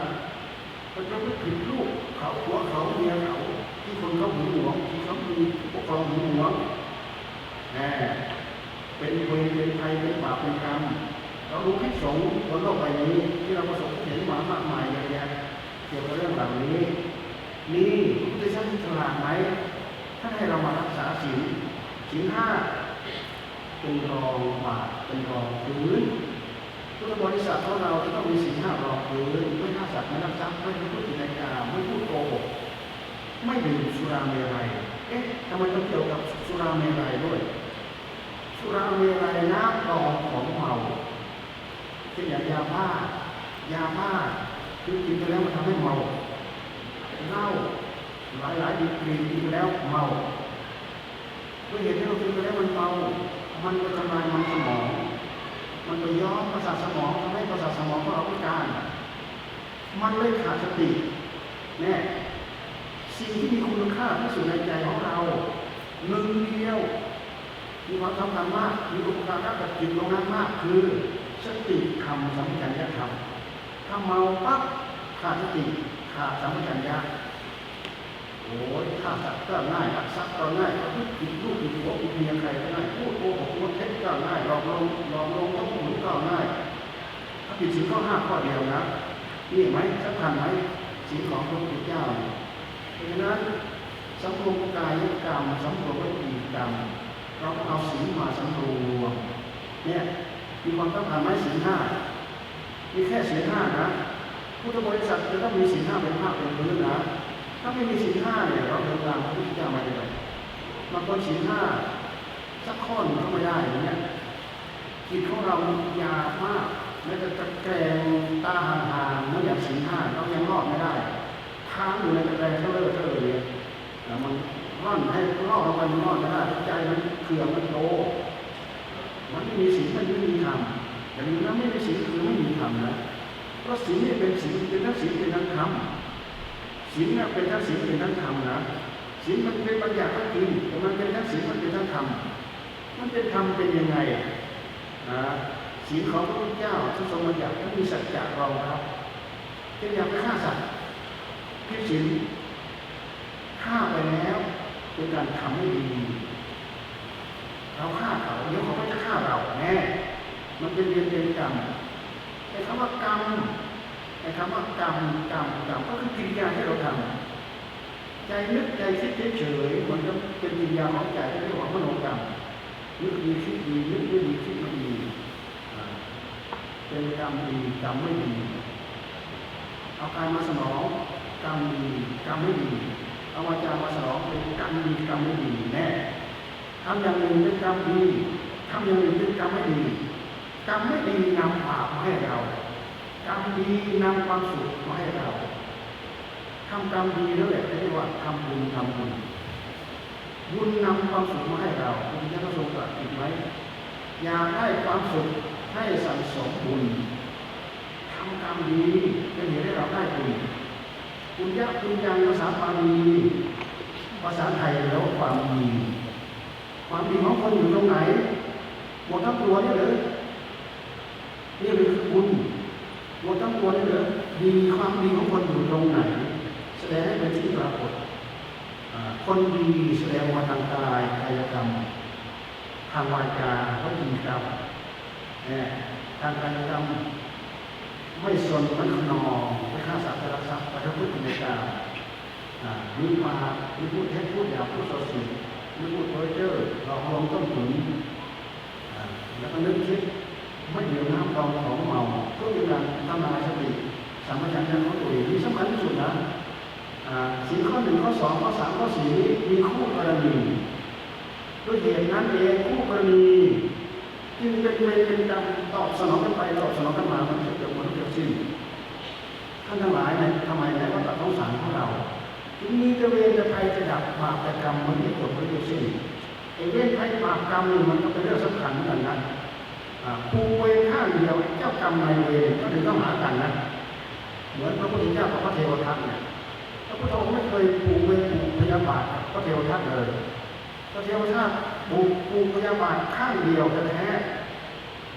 มันก็ไม่ผิดลูกเขาหัวเขาเมียเขาที่คนเขาหึงหวงที่เขามีปกครองหึงหวงเป็นเวรเป็นภัยเป็นบาปเป็นกรรมเรารู้พิษสงบนโลกใบนี้ที่เราประสบเห็นมามากมายเยอะแยะเกี่ยวกับเรื่องเหล่านี้นี่พระพุทธเจ้าฉลาดไหมท่านให้เรามารักษาศีล5เป็นรองบาทเป็นรองพื้นพุทธบริษัทของเราจะต้องมีศีล5รองพื้นไม่ฆ่าสัตว์ไม่ลักทรัพย์ไม่พูดผิดในกามไม่พูดโกหกไม่ดื่มสุราเมรัยทำไมต้องเกี่ยวกับสุราเมรัยด้วยสุราเมรัยน้ำรองของเมาเช่นอย่างยาบ้คือกินไปแล้วมันทำให้เมาเหล้าหลายดีกรีกินไปแล้วเมาเมื่อเห็นที่เรากินไปแล้วมันเมามันก็ทำลายมันสมองมันไปย้อมประสาทสมองทำให้ประสาทสมองของเราพิการมันเลยขาดสติเนี่ยสิ่งที่มีคุณค่าที่สุดในใจของเราหนึ่งเดียวมีความสำคัญมากมีอุปการะกับจิตตรงนั้นมากคือสติธรรมสัมปชัญญะธรรมถ้าเมาปั๊บขาดสติขาดสัมปชัญญะโอ้ยฆ่าสัตว์ก็ง่ายลักทรัพย์ก็ง่ายพูดผิดลูกผิดหัวผิดเมียใครก็ง่ายพูดโกหกพูดเท็จก็ง่ายหลอกลวงก็พูดก็ง่ายถ้าผิดศีลข้อ5ข้อเดียวนะนี่ไหมสำคัญไหมศีลของพระพุทธเจ้าเพราะฉะนั้นสำรวมกายกรรมสำรวมวิจีกรรมเราต้องเอาศีลมาสำรวมเนี่ยมีความต้องการไหมศีล5มีแค่ศีล5นะพุทธบริษัทจะต้องมีศีล5เป็นภาคเป็นพื้นนะถ้าไม่มีศีล5เนี่ยเราเดินตามพระพุทธเจ้ามาได้ไหมบางคนศีล5สักข้อหนึ่งก็ไม่ได้อย่างเงี้ยจิตของเราหยาบมากแม้แต่ตะแกรงตาห่างๆไม่อยากศีล5เรายังรอดไม่ได้ค้างอยู่ในตะแกรงเท่าเลยแล้วมัน ร่อนให้ลอกลงไปมันร่อนไม่ได้ใจมันเขื่อนมันโตมันไม่มีศีลมันไม่มีธรรมอย่างนี้นะไม่มีศีลคือไม่มีธรรมนะเพราะศีลนี่เป็นศีลเป็นทั้งศีลเป็นทั้งธรรมศีลเป็นทั้งศีลเป็นทั้งธรรมนะศีลมันเป็นบัญญัติก็จริงแต่มันเป็นทั้งศีลมันเป็นทั้งธรรมมันเป็นธรรมเป็นยังไงศีลของพระพุทธเจ้าที่ทรงบัญญัติท่านมีสัจจะรองรับเช่นอย่าไปฆ่าสัตว์ผิดศีลฆ่าไปแล้วเป็นการทำไม่ดีเราฆ่าเขาเดี๋ยวเขาก็จะฆ่าเราแน่มันเป็นเวรเป็นกรรมไอ้คำว่ากรรมไอ้คำว่ากรรมก็คือกิริยาที่เราทำใจนึกใจคิดเฉยๆมันก็เป็นกิริยาของใจที่เรียกว่ามโนกรรมนึกดีคิดดีนึกไม่ดีคิดไม่ดีเป็นกรรมดีกรรมไม่ดีเอากายมาสนองกรรมดีกรรมไม่ดีเอาวาจามาสนองเป็นกรรมดีกรรมไม่ดีแน่ทำอย่างหนึ่งเป็นกรรมดีทำอย่างหนึ่งเป็นกรรมไม่ดีกรรมไม่ดีนำบาปมาให้เรากรรมดีนำความสุขมาให้เราทำกรรมดีนั่นแหละเรียกว่าทำบุญบุญนำความสุขมาให้เราพระพุทธเจ้าทรงตรัสอีกไหมอยากได้ความสุขให้สั่งสมบุญทำกรรมดีเป็นเหตุให้เราได้บุญบุญยังภาษาบาลีภาษาไทยแล้วความดีของคนอยู่ตรงไหนหมดทั้งตัวนี่เลยนี่เลยคือบุญหมดทั้งตัวนี่เลยดีความดีของคนอยู่ตรงไหนแสดงให้เป็นที่ปรากฏคนดีแสดงว่าทางกายกายกรรมทางวาจาก็ดีกรรมทางกายกรรมไม่สนไม่ขนองไม่ฆ่าสัตว์รักทรัพย์ประพฤติในกามมีมามีพูดเท็จพูดหยาบพูดส่อเสียดมีพูดเพ้อเจ้อหลอกลวงต้มตุ๋นแล้วก็นึกคิดไม่เดือดน้ำดองของเมาก็เป็นการทำลายสติสัมปชัญญะของตัวเองนี่สำคัญที่สุดนะศีลข้อ 1 ข้อ 2 ข้อ 3 ข้อ 4นี้มีคู่กรณีด้วยเหตุนั้นเองคู่กรณีจึงเป็นเวรเป็นกรรมตอบสนองกันไปตอบสนองกันมามันจะเกิดผลเกิดสิ้นท่านทั้งหลายในทำไมในวัฏสงสารของเราจึงมีแต่เวรแต่ภัยจะดับบาปแต่กรรมมันไม่จบไม่จบสิ้นไอ้เวรภัยบาปกรรมนี่มันก็เป็นเรื่องสำคัญเหมือนกันนะผูกเวรข้างเดียวเจ้ากรรมนายเวรก็ถึงต้องหากันนะเหมือนพระพุทธเจ้ากับพระเทวทัตเนี่ยพระพุทธองค์ไม่เคยผูกเวรผูกพยาบาทพระเทวทัตเลยพระเทวทัตผูกพยาบาทข้างเดียวแท้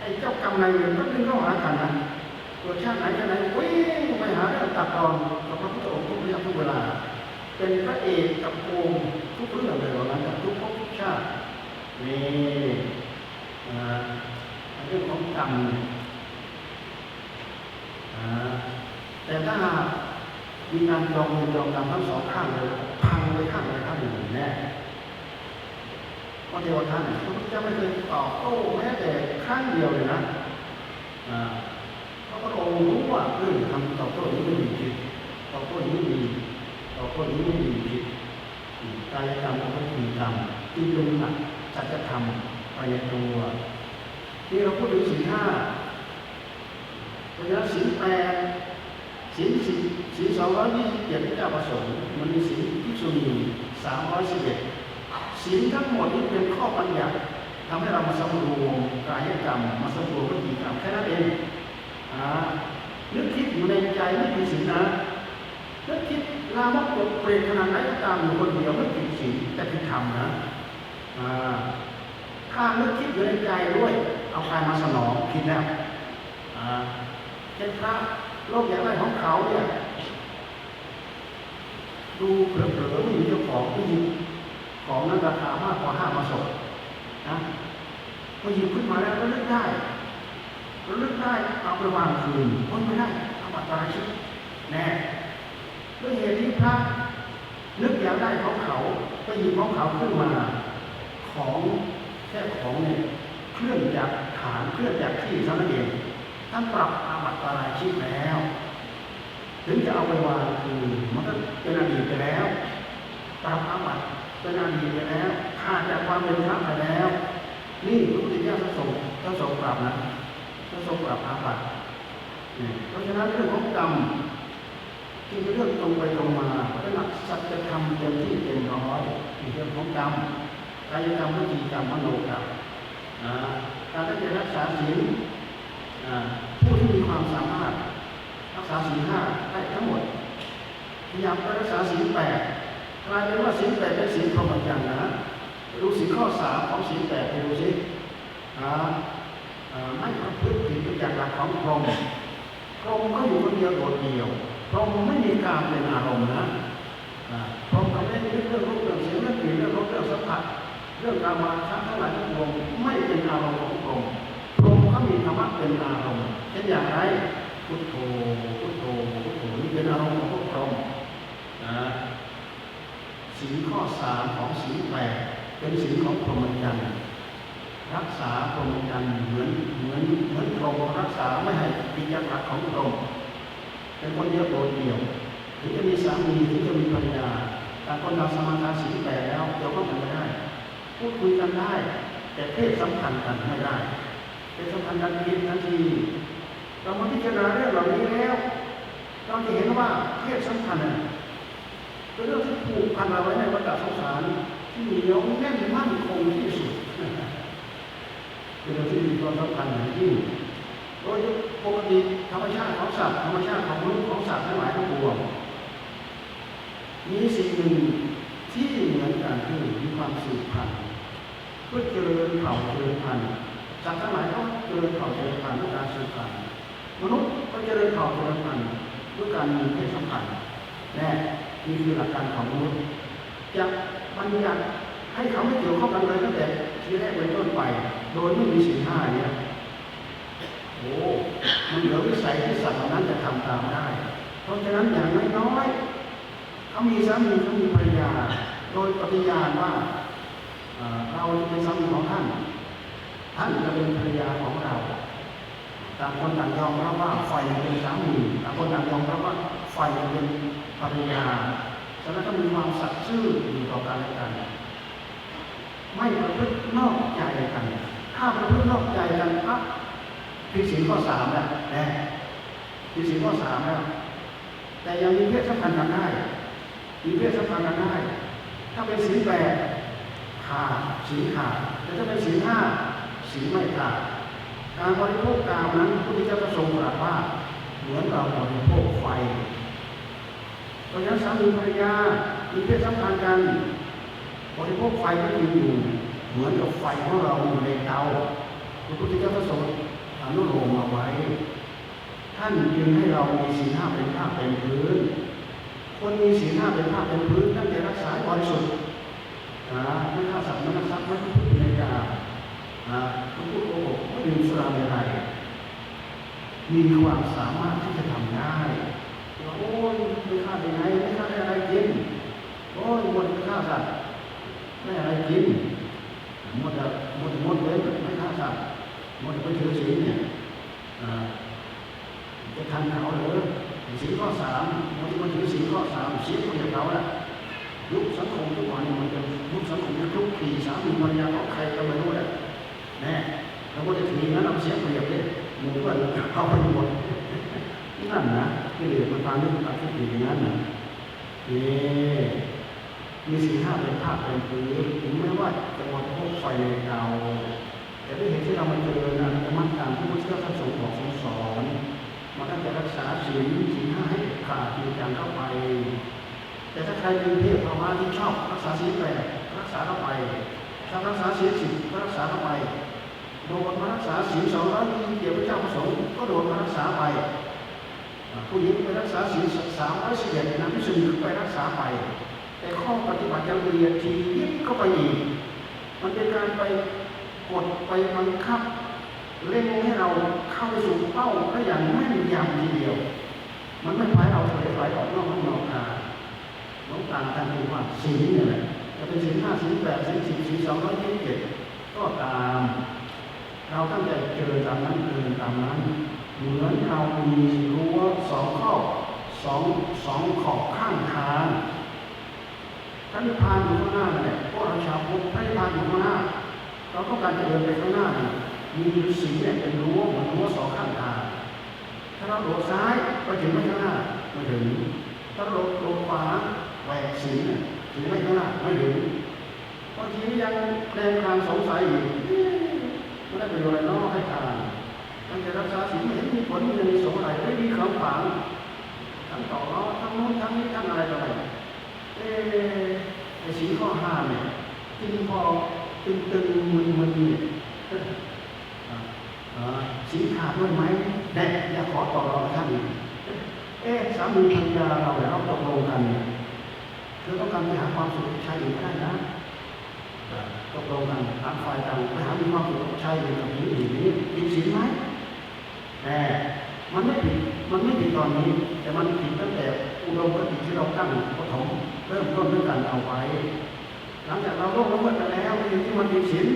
ไอ้เจ้ากรรมนายเวรก็ถึงต้องหากันนะตัวชาติไหนชาติไหนวิ่งไปหาเรื่องตัดตอนกับพระพุทธองค์ทุกเรื่องทุกเวลาเป็นพระเอกกับโกงทุกเรื่องเลยเหล่านั้นกับทุกภพทุกชาตินี่เรื่องของกรรมแต่ถ้ามีการยอมเงินยอมกรรมทั้งสองข้างเลยพังเลยข้างใดข้างหนึ่งแน่พระเทวทัตพระพุทธเจ้าไม่เคยตอบโต้แม้แต่ครั้งเดียวเลยนะพระองค์รู้ว่าทำตอบโต้นี้ไม่ดีผิดตอบโต้นี้ดีตอบโต้นี้ไม่ดีผิดกายกรรมกับวิธีกรรมที่เป็นหลักสัจธรรมไปในตัวที่เราพูดถึงศีล 5เพราะฉะนั้นศีล 8ศีล227ที่เจ้าประสงค์มันมีศีลภิกษุณี311ศีลทั้งหมดนี้เป็นข้อบัญญัติทำให้เรามาสำรวมกายกรรมมาสำรวมวิธีกรรมแค่นั้นเองนึกคิดอยู่ในใจไม่ผิดศีลนะนึกคิดลามกเปรตขนาดไหนก็ตามอยู่คนเดียวไม่ผิดศีลแต่ผิดธรรมนะถ้านึกคิดอยู่ในใจด้วยเอากายมาสนองผิดแล้วเช่นพระโลกอยากได้ของเขาเนี่ยดูเผลอๆไม่มีเจ้าของไม่หยิบของนั้นราคามากกว่า5 มาศพนะพอหยิบขึ้นมาแล้วก็นึกได้เอาไปวางคืนพ้นไม่ได้เอาบัตรประชิดแน่ด้วยเหตุที่พระนึกอยากได้ของเขาไปหยิบของเขาขึ้นมาของแค่ของเนี่ยเคลื่อนจากฐานเคลื่อนจากที่เท่านั้นเองท่านปรับอาบัติปาราชิกแล้วถึงจะเอาไปวางคืนมันก็เป็นอดีตไปแล้วปรับอาบัติเป็นอดีตไปแล้วขาดจากความเป็นพระไปแล้วนี่พระพุทธเจ้าทรงปรับนะทรงปรับอาบัติเพราะฉะนั้นเรื่องของกรรม จึงเป็นเรื่องตรงไปตรงมาเป็นหลักสัจธรรมเต็มที่เต็มร้อยในเรื่องของกรรมกายกรรมวิจีกรรมมโนกรรมการตั้งใจรักษาศีลผู้ที่มีความสามารถรักษาศีลห้าได้ทั้งหมดพยายามรักษาศีลแปดกลายเป็นว่าศีลแปดเป็นศีลพรหมจรรย์นะดูศีลข้อสามของศีลแปดไปดูสิไม่ประพฤติผิดจากหลักของพรหมพรหมก็อยู่คนเดียวโดดเดี่ยวพรหมไม่มีการเป็นอารมณ์นะพรหมก็ไม่ได้เรื่องรูปเรื่องเสียงเรื่องกลิ่นเรื่องรสเรื่องสัมผัสเรื่องการมาทั้งหลายทั้งปวงไม่เป็นอารมณ์ของพรหมพรหมก็มีธรรมะเป็นอารมณ์เช่นอย่างไรพุทโธพุทโธพุทโธนี่เป็นอารมณ์ของพวกพรหมศีลข้อสามของศีลแปดเป็นศีลของพรหมจรรย์รักษาพรหมจรรย์เหมือนพรหมรักษาไม่ให้ผิดจากหลักของพรหมเป็นคนเดียวโดดเดี่ยวถึงจะมีสามีถึงจะมีภรรยาแต่คนเราสมาทานศีลแปดแล้วเดี๋ยวก็ทำไม่ได้พูดคุยกันได้แต่เพศสัมพันธ์กันไม่ได้เพศสัมพันธ์กันกินทันทีเรามาพิจารณาเรื่องเหล่านี้แล้วเราจะเห็นว่าเพศสัมพันธ์เป็นเรื่องที่ผูกพันเราไว้ในวัฏสงสารที่เหนียวแน่นมั่นคงที่สุดเป็นเรื่องที่มีความสำคัญอย่างยิ่งโดยปกติธรรมชาติของสัตว์ธรรมชาติของมนุษย์ของสัตว์ทั้งหลายทั้งปวงมีสิ่งหนึ่งที่เหมือนกันคือมีความสืบพันธุ์เพื่อเจริญเผ่าเจริญพันธุ์สัตว์ทั้งหลายก็เจริญเผ่าเจริญพันธุ์ด้วยการสืบพันธุ์มนุษย์ก็เจริญเผ่าเจริญพันธุ์ด้วยการมีเพศสัมพันธ์และนี่คือหลักการของมนุษย์จะบัญญัติให้เขาไม่เกี่ยวข้องกันเลยตั้งแต่ทีแรกเป็นต้นไปโดยไม่มีศีลห้าเนี่ยโอ้มันเหลือวิสัยที่สัตว์เหล่านั้นจะทำตามได้เพราะฉะนั้นอย่างน้อยๆเขามีสามีเขามีภรรยาโดยปฏิญาณว่าเราเป็นสามีของท่านจะเป็นภรรยาของเราต่างคนต่างยอมรับว่าฝ่ายเป็นสามีต่างคนต่างยอมรับว่าฝ่ายเป็นภรรยาฉะนั้นก็มีความสัตย์ซื่ออยู่ต่อกันและกันไม่ประพฤตินอกใจกันถ้าประพฤตินอกใจกันปั๊บผิดศีลข้อสามแล้วผิดศีลข้อสามแล้วแต่ยังมีเพศสัมพันธ์กันได้มีเพศสัมพันธ์กันได้ถ้าเป็นศีลแปดขาดศีลขาดแต่ถ้าเป็นศีลห้าศีลไม่ขาดการบริโภคกามนั้นพระพุทธเจ้าทรงตรัสว่าเหมือนเราบริโภคไฟเพราะฉะนั้นสามีภรรยามีเพศสัมพันธ์กันบริโภคไฟก็มีอยู่เหมือนกับไฟของเราอยู่ในเตาพระพุทธเจ้าทรงอนุโลมเอาไว้ท่านจึงให้เรามีศีลห้าเป็นภาคเป็นพื้นคนมีศีลห้าเป็นภาคเป็นพื้นตั้งใจรักษาบริสุทธิ์ไม่ฆ่าสัตว์ไม่ลักทรัพย์ไม่พูดในกาไม่พูดโกหกไม่ดื่มสุราเมรัยมีความสามารถที่จะทำได้โอ้ยไม่ฆ่าได้ไงไม่ฆ่าได้อะไรกินโอ้ยหมดฆ่าสัตว์ไม่อะไรกินหมดเลยไม่ฆ่าสัตว์หมดไปถือศีลเนี่ยจะทันเขาหรือศีลข้อสามมันถือศีลข้อสามศีลคนอย่างเราแหละยุคสังคมทุกวันนี้มันจะยุคสังคมที่ทุกข์ขี่สามีภรรยาของใครก็ไม่รู้แหละแน่เราก็จะถือนั้นเราเสียเปรียบเลยหมู่เพื่อนเขาไปหมดนั่นนะที่เหลือมันตามเรื่องการที่อย่างนั้นนะมีศีลห้าเป็นภาคเป็นพื้นถึงแม้ว่าจะหมดพวกไฟในเตาแต่ด้วยเหตุที่เรามาเจอนะจะมั่นตามที่พระเจ้าท่านทรงบอกทรงสอนมาตั้งแต่รักษาศีลห้าให้ขาดจริงจังเข้าไปแต่ถ้าใครมีเพศภาวะที่ชอบรักษาศีลแปดรักษาเข้าไปถ้ารักษาศีล10ก็รักษาเข้าไปโดนมารักษาศีล200เกี่ยวกับเจ้าประสงค์ก็โดนมารักษาไปผู้หญิงไปรักษาศีล311นะพิสุทธิ์ไปรักษาไปแต่ข้อปฏิบัติยังเรียนทียิบเข้าไปอีกมันเป็นการไปกดไปบังคับเร่งให้เราเข้าไปสู่เป้าได้อย่างแม่นยำทีเดียวมันไม่พายเราถอยออกนอกห้องนอกน้องต่างกันคือว่าศีลเนี่ยแหละจะเป็นศีล5ศีล8ศีล10ศีล227ก็ตามเราตั้งใจเจริญตามนั้นเจริญตามนั้นเหมือนเรามีรั้ว2ข้อ2ขอบข้างทางพระนิพพานอยู่ข้างหน้านั่นแหละพวกเราชาวพุทธพระนิพพานอยู่ข้างหน้าเราต้องการจะเดินไปข้างหน้ามีศีลเนี่ยเป็นรั้วเหมือนรั้ว2ข้างทางถ้าเราโดดซ้ายไปถึงไม่ข้างหน้าไม่ถึง ถ้าลงขวาแหวกศีลถึงไม่ข้างหน้าไม่ถึงบางทียังแรงทางสงสัยอยู่ไม่ได้ประโยชน์อะไรน้อให้ทานตั้งใจรักษาศีลไม่เห็นมีผลในสงสัยไม่มีคำถามทั้งต่อล้อทั้งโน้นทั้งนี้ทั้งอะไรต่ออะไรไอ้ศีลข้อห้าเนี่ยจริงพอตึงมึนเนี่ยศีลขาดด้วยไหมแน่อยากขอต่อรองท่านสามีภรรยาเราเนี่ยเราตกลงกันเธอต้องการไปหาความสุขชายหญิงได้นะตกลงกันต่างฝ่ายต่างไปหามีความสุขชายหญิงกับหญิงอื่นนี้ผิดศีลไหมแต่มันไม่ผิดตอนนี้แต่มันผิดตั้งแต่อุดมคติที่เราตั้งปฐมเริ่มต้นด้วยกันเอาไว้หลังจากเราล่วงละเมิดไปแล้วที่มันผิดศีล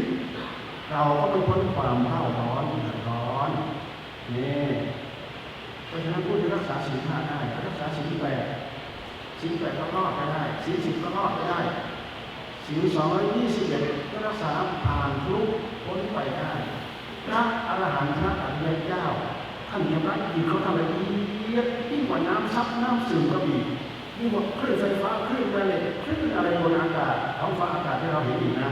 เราก็ไม่พ้นความเล่าร้อนเดือดร้อนนี่เพราะฉะนั้นผู้ที่รักษาศีลห้าได้รักษาศีลแปดก็รอดไปได้ศีล10ก็รอดไปได้ศีล221ก็รักษาผ่านทุกพ้นไปได้พระอรหันต์พระอริยเจ้าท่านยังรักดีเขาทำอะไรดียิ่งกว่าน้ำซับน้ำซึมก็มียิ่งกว่าคลื่นไฟฟ้าคลื่นแม่เหล็กคลื่นอะไรบนอากาศท้องฟ้าอากาศที่เราเห็นอยู่นะ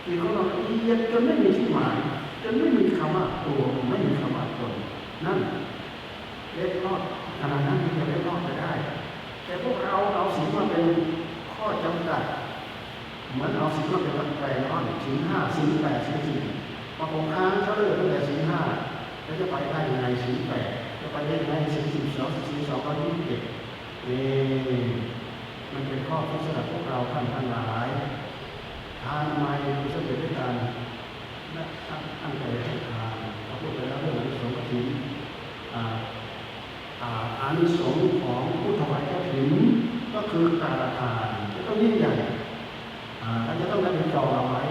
ที่เขาทำละเอียดจนไม่มีที่หมายจนไม่มีคำว่าตัวไม่มีคำว่าตนนั่นเล็ดรอดขนาดนั้นที่จะเล็ดรอดไปได้แต่พวกเราเอาศีลมาเป็นข้อจำกัดเหมือนเอาศีลมาเป็นหลักแปรนอนศีล5ศีล8ศีล4พอผมค้างเขาเลิกตั้งแต่ศีล5แล้วจะไปได้ยังไงศีล8จะไปได้ยังไงศีล12ศีล2ก็27มันเป็นข้อที่สำหรับพวกเราท่านทั้งหลายทานไม้สำเร็จด้วยกันและตั้งใจให้ทานเราพูดไปแล้วเรื่องอานิสงส์กฐินอานิสงส์ของผู้ถวายกฐินก็คือการทานจะต้องยิ่งใหญ่เราจะต้องได้จองเอาไว้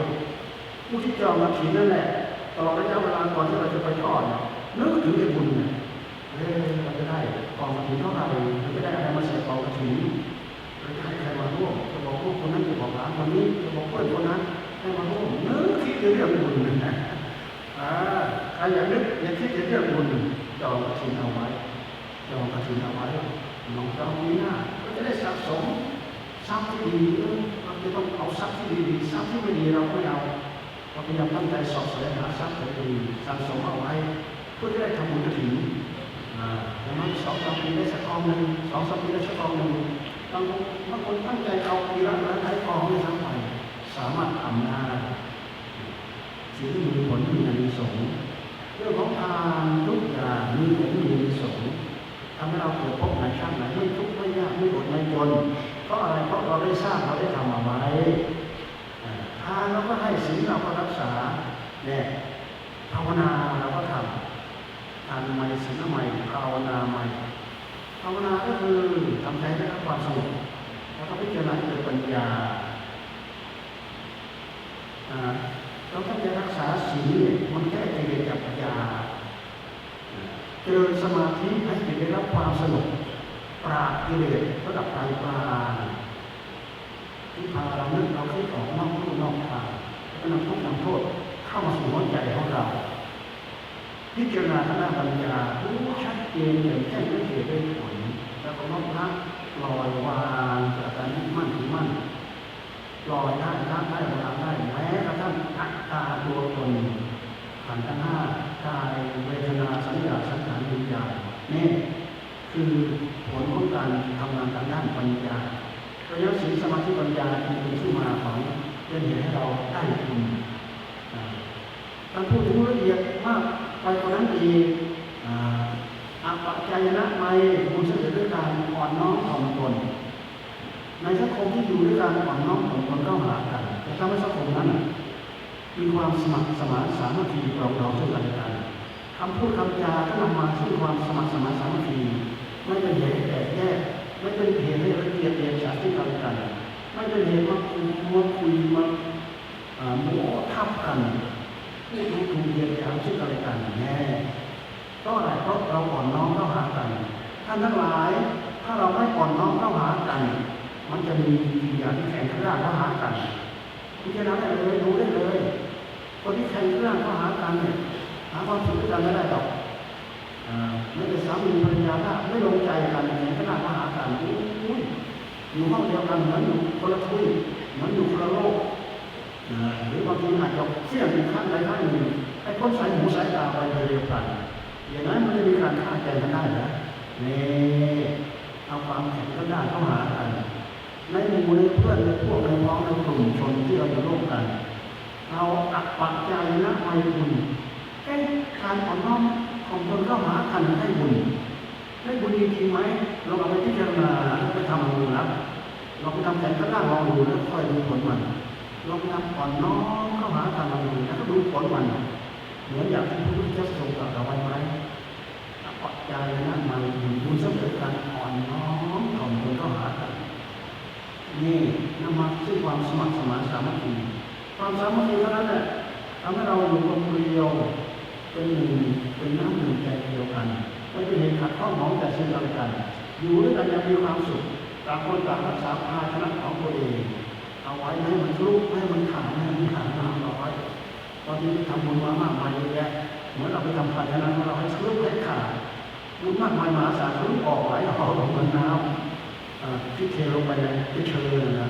ผู้ที่จองกฐินนั่นแหละตลอดระยะเวลาก่อนที่เราจะไปทอดนึกถึงไอ้บุญเนี่ยเราจะได้กองกฐินเท่าไหร่เราจะได้อะไรมาใส่กองกฐินเราจะให้ใครมาร่วมจะบอกลูกคนนั้นจะบอกหลานคนนี้จะบอกเพื่อนคนนั้นให้มาร่วมนึกคิดเรื่องบุญนะใครอยากนึกอยากคิดเรื่องบุญจองกฐินเอาไว้จองกฐินเอาไว้น้องจองนี้นะก็จะได้สะสมทรัพย์ที่ดีเราจะต้องเอาทรัพย์ที่ดีทรัพย์ที่ไม่ดีเราไม่เอาเราพยายามตั้งใจสอบแสวงหาทรัพย์ที่ดีสะสมเอาไว้เพื่อที่ได้ทำบุญกฐินอย่างนั้น2-3 ปีได้สักกองหนึ่ง2-3 ปีได้สักกองหนึ่งบางคนตั้งใจเอาปีละหลายกองในทั้งไปสามารถทำได้สิ่งที่มีผลมีอานิสงส์เรื่องของทานทุกอย่างมีผลมีอานิสงส์ทำให้เราเกิดพบในชาติไหนไม่ทุกข์ไม่ยากไม่อดไม่จนเพราะอะไรเพราะเราได้สร้างเราได้ทำเอาไว้ทานเราก็ให้ศีลเราก็รักษาเนี่ยภาวนาเราก็ทำทานใหม่ศีลใหม่ภาวนาใหม่ภาวนาก็คือทำใจให้รับความสงบแล้วก็พิจารณาเกิดปัญญาเราต้องจะรักษาศีลมันแก้กิเลสกับปัญญาเจริญสมาธิให้จิตได้รับความสงบปราบกิเลสระดับกลางที่พาเราเลิกเราคิดออกนอกรูนอกทางก็นำทุกข์นำโทษเข้ามาสู่หัวใจของเราพิจารณาทางด้านปัญญารู้ชัดเจนอย่างแจ้งด้วยเหตุด้วยผลแล้วก็น้อมรับลอยวางจากการยึดมั่นถือมั่นลอยได้ละได้วางได้แม้กระทั่งอัตตาตัวตนขันธ์ทั้ง5กายเวทนาสัญญาสังขารวิญญาณนี่คือผลของการทำงานทางด้านปัญญาเพราะฉะนั้นศีลสมาธิปัญญาเป็นที่มาของเป็นเหตุให้เราได้บุญการพูดถึงละเอียดมากไปกว่านั้นอีกอัปปะจายนะไมบุญเสด็จด้วยการอ่อนน้อมถ่อมตนในสังคมที่อยู่ด้วยการอ่อนน้อมถ่อมตนเข้าหากันจะทำให้สังคมนั้นมีความสมัครสมานสามัคคีปรองดองซึ่งกันและกันคำพูดคำจาที่นำมาซึ่งความสมัครสมานสามัคคีไม่เป็นเหตุแตกแยกไม่เป็นเหตุให้ระเกียดเดียดฉันซึ่งกันและกันไม่เป็นเหตุมาคุยมาโม้ทับกันพูดถูกเยียดหยามซึ่งกันและกันแน่ก็อะไรเพราะเราอ่อนน้อมเข้าหากันท่านทั้งหลายถ้าเราไม่อ่อนน้อมเข้าหากันมันจะมีวิญญาณที่แข็งกระด้างเข้าหากันพิจารณาได้เลยรู้ได้เลยคนที่แข็งกระด้างเข้าหากันเนี่ยหาความสุขด้วยกันไม่ได้หรอก ไม่ได้สามีภรรยาถ้าไม่ลงใจกันเนี่ยก็น่ามาหากันอุ้ยอยู่ห้องเดียวกันเหมือนอยู่คนละทวีปเหมือนอยู่คนละโลกหรือบางทีอาจจะเสี่ยงถึงขั้นใดขั้นหนึ่งไอ้คนสายหูสายตาไปเดียวกันอย่างนั้นมันจะมีการฆ่าใจกันได้นะนี่เอาความแข็งก็ได้เข้าหากันในหมู่ในเพื่อนในพวกในพ้องในกลุ่มชนที่เราอยู่ร่วมกันเราอักปักใจนะไว้บุญการอ่อนน้อมของตนเข้าหากันให้บุญจริงไหมเราเอาไปพิจารณาไปทำดูนะเราไปทำแผนก็ได้ลองดูแล้วค่อยดูผลมันเราไปทำอ่อนน้อมเข้าหากันลองดูแล้วก็ดูผลมันเหมือนอย่างที่พระพุทธเจ้าทรงตรัสเอาไว้ไหมปัจจัยนั้นมาบุญสำเร็จการอ่อนน้อมถ่อมตนเข้าหากันนี่นำมาซึ่งความสมัครสมานสามัคคีความสามัคคีเท่านั้นแหละทำให้เราอยู่กลมเกลียวเป็นหนึ่งเป็นน้ำหนึ่งใจเดียวกันไม่เป็นเหตุขัดข้องหมองแต่ซึ่งกันและกันอยู่ด้วยกันอย่างมีความสุขต่างคนต่างรักษาภาชนะของตัวเองเอาไว้ให้มันลุกให้มันขาดให้มันขาดน้ำเอาไว้ตอนที่ทำบุญมามากมายเยอะแยะเหมือนเราไปทำภาชนะของเราให้ลุกให้ขาดบุญมากมายมหาศาลลุกออกไหลออกเหมือนน้ำที่เทลงไปในที่เชยนะ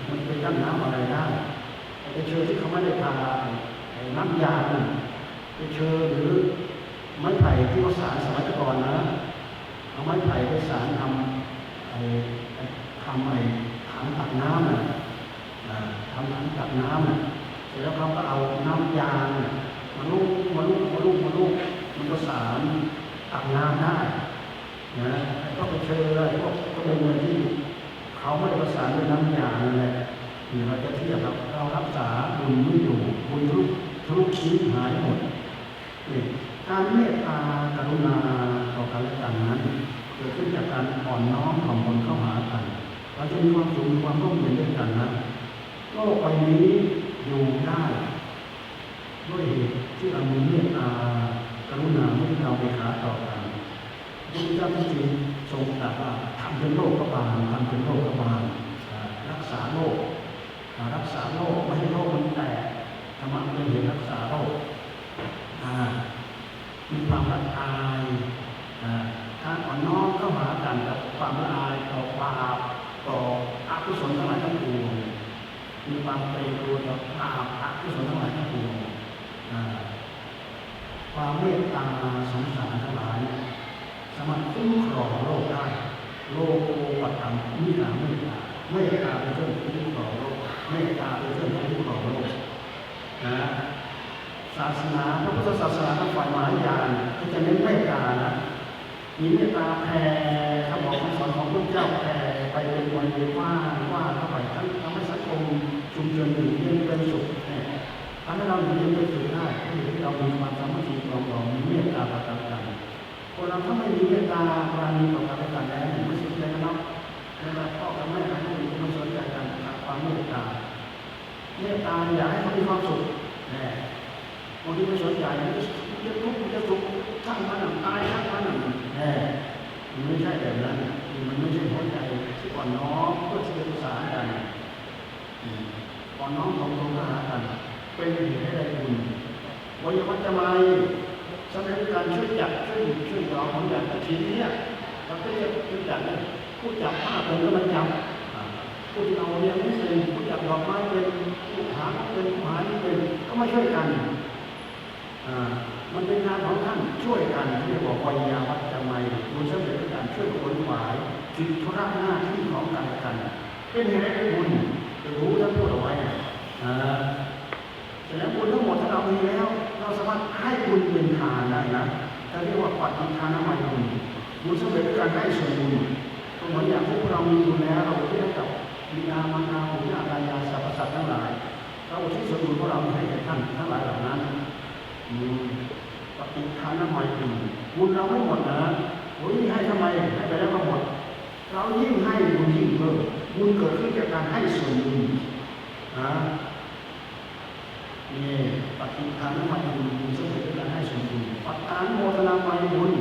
มันเป็นน้ำอะไรได้ไปเชยที่เขาไม่ได้ทาน้ำยาไปเชยหรือไม้ไผ่ที่เขาสารสมัยก่อนนะเอาไม้ไผ่ไปสารทำถังตักน้ำทำถังตักน้ำเสร็จแล้วเขาก็เอาน้ำยามาลูกมันก็สารตักน้ำได้นะก็ไปเชยอะไรพวกก็เป็นเงินที่เขาไม่ได้ประสานด้วยน้ำยาเลยเราจะเทียบกับเรารักษาบุญไม่อยู่บุญทุกชิ้นหายหมดการเมตตากรุณาต่อกันและกันนั้นเกิดขึ้นจากการอ่อนน้อมถ่อมตนเข้าหากันเราจะมีความสุขมีความร่มเย็นด้วยกันนะโลกใบนี้อยู่ได้ด้วยเหตุที่เรามีเมตตากรุณาไม่เราไปหาต่อกันพระพุทธเจ้าที่จริงทรงตรัสว่าทำเป็นโลกกบาลทำเป็นโลกกบาลรักษาโลกไม่ให้โลกมันแตกธรรมะเป็นเหตุรักษาโลกมีความละอายการอ่อนน้อมเข้าหากันกับความละอายต่อบาปต่ออกุศลทั้งหลายทั้งปวงมีความเกรงกลัวต่อบาปอกุศลทั้งหลายทั้งปวงความเมตตาสงสารทั้งหลายสามารถคุ้มครองโลกได้โลกโอปัตตังมิหาเมตตาเป็นเครื่องคุ้มครองโลกเมตตาเป็นเครื่องคุ้มครองโลกศาสนาพระพุทธศาสนาฝ่ายมหายานก็จะเน้นเมตตานะมีเมตตาแผ่คำบอกคำสอนของพระเจ้าแผ่ไปเป็นวันว่าเข้าไปทำให้สังคมชุมชนอยู่เย็นเป็นสุขทำให้เราอยู่เย็นเป็นสุขได้ที่เรามีความสามัคคีปรองดองมีเมตตาต่อกันคนเราถ้าไม่มีเมตตาปราณีต่อกันและกันแล้วไม่สนใจกันหรอกเวลาพ่อกับแม่กับลูกไม่สนใจกันขาดความเมตตาอยากให้เขามีความสุขบางทีไม่สนใจมันจะทุกข์ช่างมันตายช่างมันมันไม่ใช่แบบนั้นมันไม่ใช่หัวใจที่อ่อนน้อมเพื่อสื่อสารกันอ่อนน้อมของตรงหากันเป็นเหตุให้ได้บุญวัยวัจจะไม่สำเร็จการช่วยจับช่วยยอของอย่างทีนี้เราก็จะช่วยจับผู้จับผ้าเป็นก็มันจับผู้ที่เอาเรียนไม่เป็นผู้จับดอกไม้เป็นผู้หาเป็นผู้หาเป็นก็มาช่วยกันมันเป็นงานของท่านช่วยกันที่บอกวัยวัจจะไม่บุญสำเร็จการช่วยคนหวายจิตธุระหน้าที่ของกันและกันเป็นเหตุให้บุญจะรู้ท่านพูดเอาไว้แต่แล้วบุญทั้งหมดถ้าเรามีแล้วเราสามารถให้บุญเป็นทานได้นะจะเรียกว่าปัจจิทานไมบุญบุญสำเร็จการให้ส่วนบุญก็เหมือนอย่างที่พวกเรามีบุญแล้วเราที่ให้กับบิดามารดาปู่ย่าตายายสรรพสัตว์ทั้งหลายเราที่ส่วนบุญของเราให้แก่ท่านทั้งหลายเหล่านั้นปฏิทานไมบุญเราไม่หมดนะให้ทำไมให้ไปแล้วก็หมดเรายิ่งให้บุญยิ่งเพิ่มบุญเกิดขึ้นจากการให้ส่วนบุญนี่ปฏิทานไมบุญสำเร็จจากการให้ส่วนบุญปัตตานโมทนาไมบุญ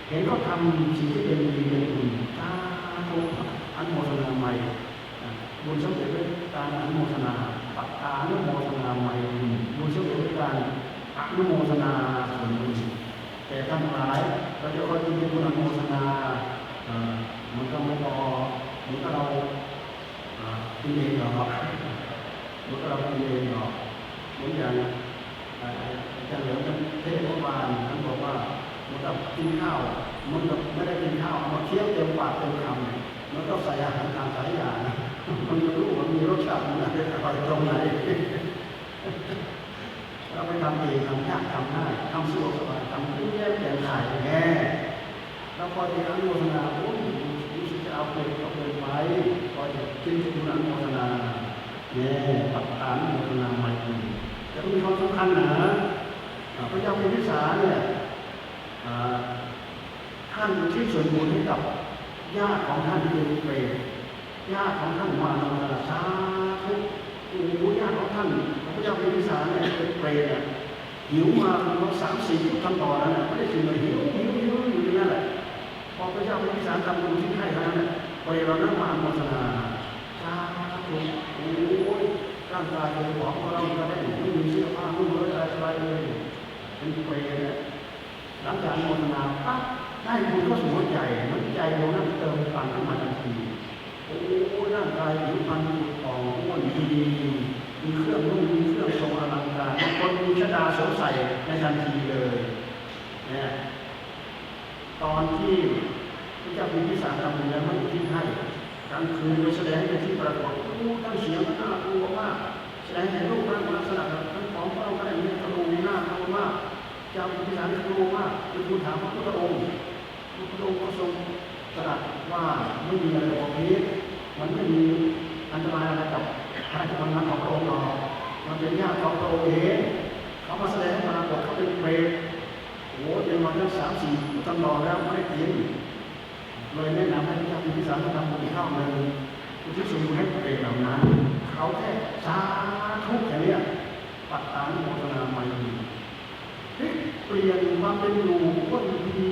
เห็นเขาทำสิ่งที่เป็นดีเป็นบุญตาโตอันโมทนาไมบุญสำเร็จด้วยการอนุโมทนาปัตตานุโมทนาไมบุญสำเร็จด้วยการอนุโมทนาส่วนบุญแต่ท่านหลาย จะคอยกินบุญอนุโมทนามันก็ไม่พอมันก็เรากินเองหรอกมันก็เรากินเองหรอกเหมือนอย่างอาจารย์เหลือเทศน์บาลท่านบอกว่ามันกับกินข้าวมันกับไม่ได้กินข้าวมันเคี้ยวเต็มปากเต็มคำมันก็ใส่อาหารทางสายยานะมันไม่รู้มันมีรสชาติมันอะไรตรงไหนเราไปทำเองทำยากทำง่ายทำสะดวกสบายทำเรียบแจ่มใสแน่แล้วพอที่อนุโมทนาโอ้ยรู้สึกจะเอาไปไปพอจะกินที่อนุโมทนาเนี่ยปัตตาอนุโมทนาใหม่จะมีความสำคัญนะพระเจ้าพิมพิสารเนี่ยท่านที่ส่วนบุญให้กับญาติของท่านที่เป็นเปรตญาติของท่านมาโนราสาธุโอ้โหญาติของท่านพระเจ้าพิมพิสารเนี่ยเป็นเปรตเนี่ยหิวมาเรา3-4 ทุกขั้นตอนนั้นไม่ได้กินเลยหิวอยู่อย่างนั้นแหละพอพระเจ้าพิมพิสารทำบุญที่ให้เท่านั้นเปรตเรานั่งมาโมทนาสาธุโอ้ยร่างกายเป็นของเราก็ได้ไม่มีเสื้อผ้านุ่งเลยอะไรเลยเป็นเปรตเนี่ยหลังจากโมทนาปั๊บได้บุญก็สู่หัวใจมันใจเรานั้นเติมพลังขึ้นมาทันทีโอ้ร่างกายผิวพรรณผ่องอ้วนดีมีเครื่องนุ่งมีเครื่องทรงอลังการบางคนมีชฎาสวมใส่ในทันทีเลยเนี่ยตอนที่พระเจ้าพิมพิสารทำบุญแล้วไม่ทิ้งให้กลางคืนไปแสดงในที่ปรากฏโอ้ตั้งเสียงน่ากลัวมากแสดงในรูปร่างลักษณะทั้งของพระองค์อะไรนี้กระดูกหน้ากลัวมากเจ้าพิมพิสารกลัวมากคือทูลถามพระพุทธองค์พระพุทธองค์ก็ทรงตรัสว่าไม่มีอะไรบอกนี้มันไม่มีอันตรายอะไรกับพระราชบัญญัติของพระองค์หรอกมันเป็นญาติของพระองค์เองเขามาแสดงมาบอกเขาเป็นเปรตโอ้เป็นวันนั้น3-4 ตำนานแล้วไม่ได้กินเลยแนะนำให้พระเจ้าพิมพิสารทำบุญข้าวหนึ่งอุทิศส่วนบุญให้เปรตเหล่านั้นเขาแค่สาธุอย่างนี้ปัตตานุโมทนาใหม่เปลี่ยนความเป็นอยู่คนดี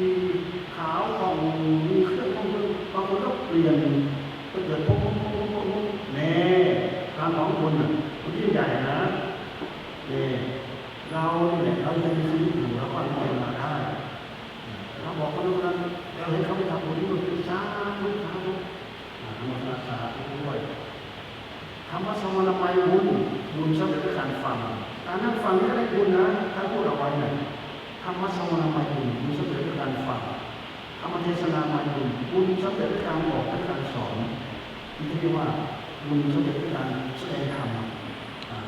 ขาวผ่องมีเครื่องของมือบางคนก็เปลี่ยนก็เกิดพวกแน่การของคุณมันยิ่งใหญ่นะเนี่ยเราเนี่ยเรายังมีชีวิตอยู่เราก็ทำมาได้เราบอกเขาดูนั้นเราเห็นเขาไปทำบุญที่มันเป็นสาธุอนุโมทนาสาธุด้วยคำว่าสมณะไปบุญสำเร็จด้วยการฟังการนั่งฟังนี่ก็ได้บุญนะถ้าพูดเอาไว้เนี่ยธรรมะสมณะไปบุญสำเร็จด้วยการฟังธรรมเทศนาไปบุญสำเร็จด้วยการบอกด้วยการสอนที่เรียกว่าบุญสำเร็จด้วยการแสดงธรรม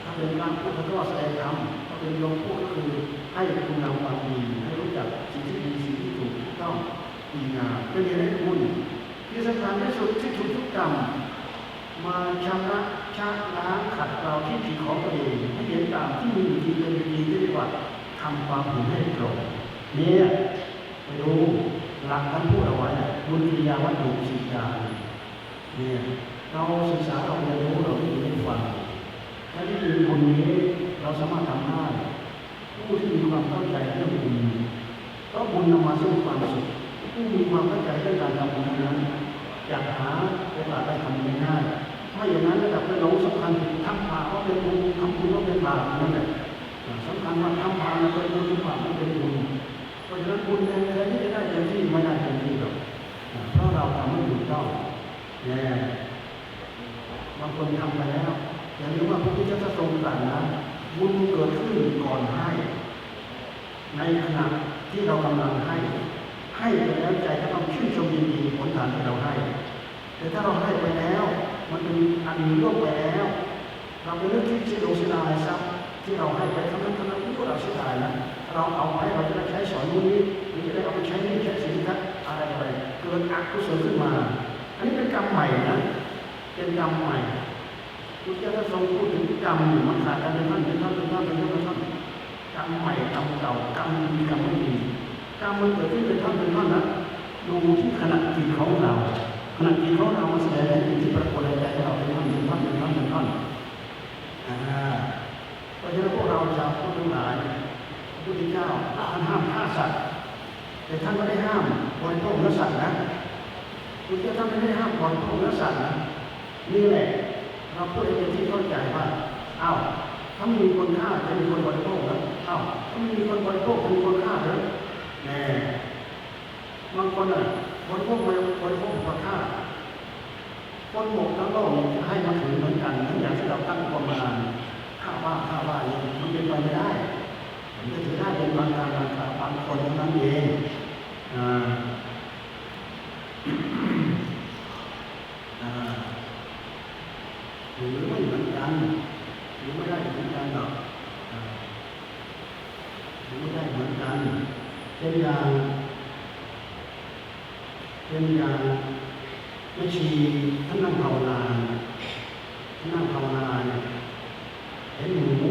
ถ้าเป็นการพูดก็แสดงธรรมถ้าเป็นโยมพูดก็คือให้คุณงามความดีให้รู้จักสิ่งที่ดีสิ่งที่ถูกต้องดีงามเป็นอย่างไรบุญที่สำคัญที่สุดที่ถูกทุกกรรมมาชำระชะล้างขัดเกลาที่ผิดของตัวเองให้เห็นตามที่มีอยู่ดีเป็นดีที่เรียกว่าทำความผิดให้ตรงเนี่ยไปดูหลักท่านพูดเอาไว้บุญกิริยาวัตถุสิกาเนี่ยเราศึกษาเราเรียนรู้เราได้ยินได้ฟังถ้าที่มีบุญนี้เราสามารถทำได้ผู้ที่มีความเข้าใจเรื่องบุญก็บุญนำมาซึ่งความสุขผู้มีความเข้าใจเรื่องการทำบุญนั้นอยากหาโอกาสได้ทำง่ายๆไม่อย่างนั้นระดับเป็นหลงสำคัญทำบาปก็เป็นบุญทำบุญก็เป็นบาปนั่นแหละสำคัญว่าทำบาปเป็นบุญทำบาปเป็นบุญเพราะฉะนั้นบุญอะไรที่จะได้เต็มที่ไม่ได้เต็มที่หรอกเพราะเราทำไม่ถูกต้องเนี่ยบางคนทำไปแล้วอย่างนี้ว่าพระพุทธเจ้าทรงตรัสนะบุญเกิดขึ้นก่อนให้ในขณะที่เรากำลังให้ไปแล้วใจก็ต้องชื่นชมยินดีผลทานที่เราให้แต่ถ้าเราให้ไปแล้วมันเป็นอันนี้ล่วงไปแล้วเราไปเลือกที่จะลงเสียดายทรัพย์ที่เราให้ไปทั้งนั้นพวกเราเสียดายนะเราเอาไปเราจะได้ใช้สอนนู้นนี้หรือจะได้เอาไปใช้นี่ใช้สิ่งนั้นอะไรเกิดอกุศลขึ้นมาอันนี้เป็นกรรมใหม่นะเป็นกรรมใหม่พุทธเจ้าทรงพูดถึงกรรมอยู่มันขาดกันเป็นท่านกรรมใหม่กรรมเก่ากรรมดีกรรมไม่ดีกรรมมันเกิดขึ้นเป็นท่อนนะดูที่ขณะจิตของเราขณะจิตของเรามันแสดงที่ปรากฏในใจเราเป็นท่อนเพราะฉะนั้นพวกเราชาวพุทธทั้งหลายพระพุทธเจ้าท่านห้ามฆ่าสัตว์แต่ท่านไม่ได้ห้ามบริโภคเนื้อสัตว์นะพุทธเจ้าท่านไม่ได้ห้ามบริโภคเนื้อสัตว์นะนี่แหละเราพูดให้เป็นที่เข้าใจว่าถ้ามีคนฆ่าจะมีคนบริโภคแล้วถ้าไม่มีคนบริโภคจะมีคนฆ่าหรือแน่ คนอ่ะคนพวกมันคนพวกประฆาตคนหมดทั้งโลกจะให้มาถึงเหมือนกันเหมือนอย่างที่เราตั้งความมาข้าว่าเนี่ยมันเป็นไปไม่ได้มันจะถือได้เป็นบางการบางคนเท่านั้นเองหรือไม่เหมือนกันหรือไม่ได้เหมือนกันหรอกหรือไม่ได้เหมือนกันเป็นอย่างไม่ชีท่านนั่งภาวนาเนี่ยเห็นหมู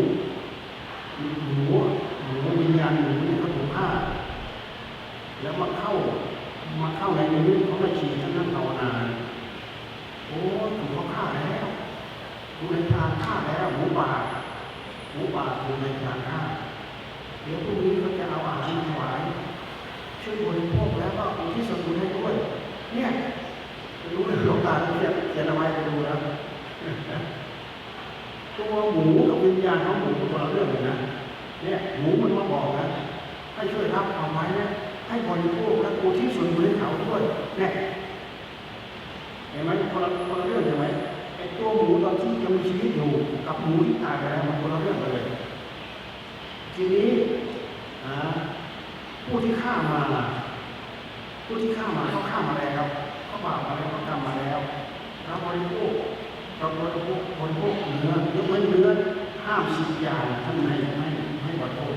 วิญญาณหมูเนี่ยเขาถูกฆ่าแล้วมาเข้าในนิมิตของแม่ชีท่านนั่งภาวนาโอ้ถูกเขาฆ่าแล้วถูกในทางฆ่าแล้วหมูป่าถูกในทางฆ่าเดี๋ยวพรุ่งนี้เขาจะเอาอาหารถวายช่วยบริโภคแล้วก็อุทิศส่วนบุญให้ด้วยเนี่ยรู้เลยหลวงตาเขียนเอาไว้ไปดูแล้วตัวหมูกับวิญญาณของหมูคนละเรื่องเลยนะเนี่ยหมูมันมาบอกนะให้ช่วยรับเอาไว้นะให้บริโภคและอุทิศส่วนบุญให้เขาด้วยเนี่ยเห็นไหมคนละเรื่องใช่ไหมไอ้ตัวหมูตอนที่ยังมีชีวิตอยู่กับหมูที่ตายไปแล้วมันคนละเรื่องกันเลยทีนี้ผู้ที่ฆ่ามาเขาฆ่ามาแล้วเขาบาปมาแล้วเขาทำมาแล้วเราบริโภคเนื้อยกเว้นเนื้อห้าม10 อย่างท่านให้บริโภค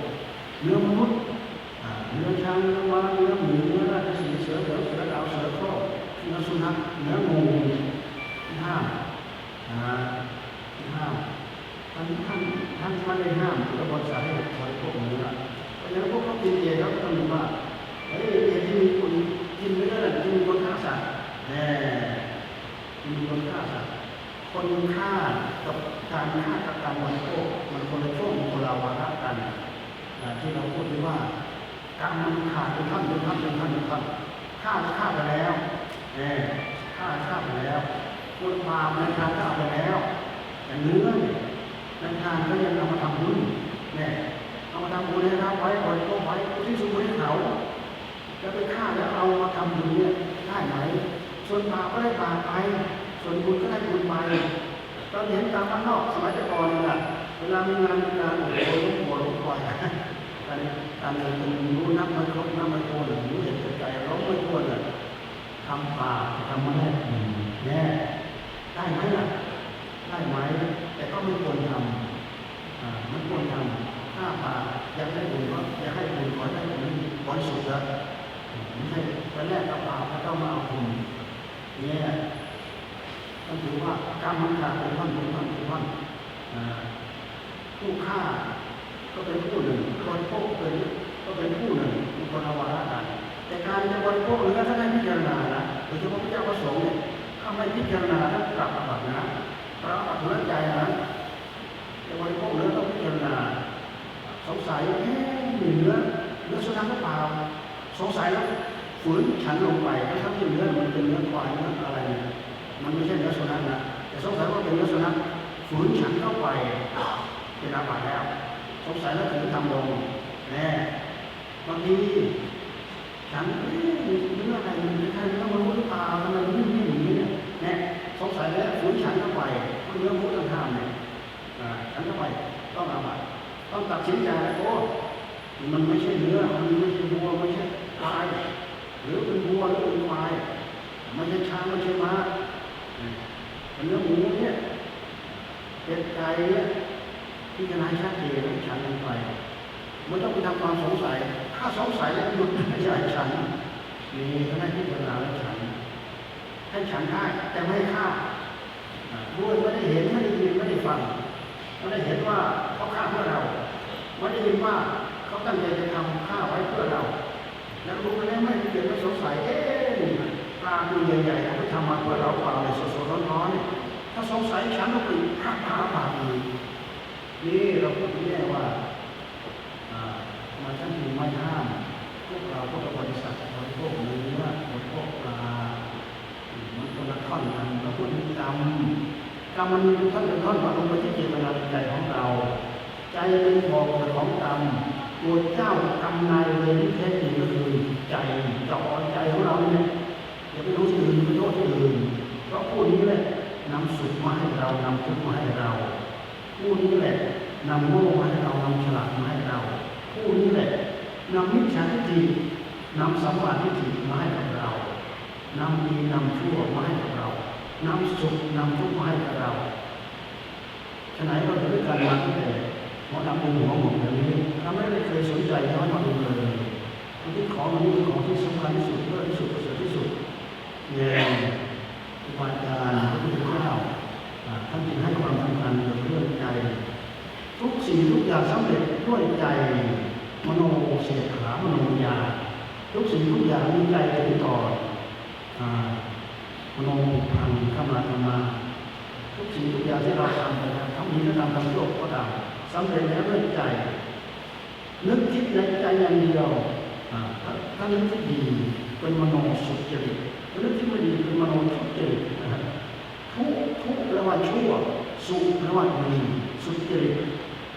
เนื้อมนุษย์เนื้อช้างเนื้อม้าเนื้อหมูเนื้อราชสีห์เสือเหลืองเสือดาวเสือโคร่งเนื้อสุนัขเนื้องูห้ามท่านไม่ได้ห้ามแล้วบริษัทให้บริโภคเนื้อเพราะฉะนั้นพวกเขากินเองเขาต้องรู้ว่าเฮ้ยที่มีคนกินเนื้อที่มีคนฆ่าสัตว์มีคนฆ่าสัตว์คนฆ่ากับการฆ่ากับการบริโภคมันคนละช่วงคนละวาระกันที่เราพูดว่าการมันขาดเป็นท่านฆ่าไปแล้วฆ่าไปแล้วคนพาในทางฆ่าไปแล้วแต่เนื้อในทางก็ยังเอามาทำบุญเอามาทำบุญให้เราไว้บริโภคไว้ที่สุดให้เขาจะไปฆ่าแล้วเอามาทำบุญเนี่ยได้ไหมส่วนบาปก็ได้บาปไปส่วนบุญก็ได้บุญไปเราเห็นตามบ้านนอกสมัยก่อนน่ะเวลามีงานโอ้โหล้มปล่อยการเงินรู้นับไม่ครบนับไม่โกนรู้เห็นใจร้องไม่โกนทำบาปทำไม่ได้ได้ไหมล่ะได้ไหมแต่ก็ไม่ควรทำไม่ควรทำถ้าบาปอยากได้บุญก็อยากให้บุญขอได้บุญบริสุทธิ์แล้วไม่ใช่วันแรกกับบาปแล้วก็มาเอาบุญเนี่ยต้องถือว่ากรรมมันขาดเป็นท่อนผู้ฆ่าก็เป็นผู้หนึ่งบริโภคก็เป็นผู้หนึ่งมีคนละวาระกันแต่การจะบริโภคเนื้อถ้าได้พิจารณานะโดยเฉพาะพระเจ้าประสงค์เนี่ยถ้าไม่พิจารณาต้องปรับอาบัตินะปรับอาบัติใจนะจะบริโภคเนื้อต้องพิจารณาสงสัยเนื้อสุนัขหรือเปล่าสงสัยแล้วฝืนฉันลงไปทั้งที่เนื้อมันเป็นเนื้อควายเนื้ออะไรมันไม่ใช่เนื้อสุนัขนะแต่สงสัยว่าเป็นเนื้อสุนัขฝืนฉันเข้าไปเป็นอาบัติแล้วสงสัยแล้วถึงทำลงบางทีฉันเนื้ออะไรมันใครเนื้อมนุษย์หรือเปล่าทำไมมันไม่อย่างนี้เนี่ยสงสัยแล้วฝืนฉันเข้าไปเนื้อมนุษย์ต่างๆเนี่ยฉันเข้าไปต้องอาบัติต้องตัดสินใจโอ้มันไม่ใช่เนื้อมันไม่ใช่วัวไม่ใช่ควายหรือเป็นวัวหรือเป็นควายไม่ใช่ช้างไม่ใช่ม้าเป็นเนื้อหมูเนี่ยเป็ดไก่เนี่ยที่จะนายชัดเจนฉันลงไปมันต้องไปทำความสงสัยถ้าสงสัยแล้วหยุดไม่ใช่ฉันนี่ก็ให้พิจารณาแล้วให้ฉันได้แต่ไม่ให้ฆ่าด้วยไม่ได้เห็นไม่ได้ยินไม่ได้ฟังไม่ได้เห็นว่าเขาฆ่าเพื่อเราไม่ได้ยินว่าเขาตั้งใจจะทำฆ่าไว้เพื่อเราแล้วรู้ไปแล้วไม่เกิดไม่สงสัยปลาตัวใหญ่ๆเขาไปทำมาเพื่อเราเปล่าเลยสดๆร้อนๆถ้าสงสัยฉันก็ไปฆ่าบาปนี่เราพูดถึงแน่ว่ามันท่านถึงไม่ห้ามพวกเราพวกบริษัทบริโภคเนื้อบริโภคปลามันคนละท่อนกันเราพูดถึงกรรมมันมีท่อนเป็นท่อนว่าลงไปที่เจตนาใจของเราใจเป็นบ่อเกิดของกรรมตัวเจ้ากรรมนายเวรที่แท้จริงก็คือใจจอใจของเรา อย่าไปรู้ที่อื่นไปโทษที่อื่นเพราะผู้นี้แหละนำสุขมาให้เรานำทุกข์มาให้เราผู้นี้แหละนำโง่มาให้เรานำฉลาดมาให้เราผู้นี้แหละนำมิจฉาทิฏฐินำสัมมาทิฏฐิมาให้กับเรานำดีนำชั่วมาให้กับเรานำสุขนำทุกข์มาให้กับเราฉะนั้นเราจะด้วยการมาที่แต่หมอดำดูหัวหมดแบบนี้เราไม่ได้เคยสนใจน้อยมาดูเลยที่ของนี้เป็นของที่สำคัญที่สุดเลิศที่สุดประเสริฐที่สุดเนี่ยครูบาอาจารย์พระพุทธเจ้าท่านจึงให้ความสำคัญกับเรื่องใจทุกสิ่งทุกอย่างสำเร็จด้วยใจมโนเสกขามโนญาทุกสิ่งทุกอย่างมีใจถึงต่อมโนพังเข้ามาทำมาทุกสิ่งทุกอย่างที่เราทำไปทั้งนี้ก็ทำทั้งโลกก็ทำสำเร็จแล้วด้วยใจนึกคิดในใจอย่างเดียวถ้านึกที่ดีเป็นมโนสุจริตนึกที่ไม่ดีเป็นมโนทุจริตทุกแปลว่าชั่วสุแปลว่าดีสุจริต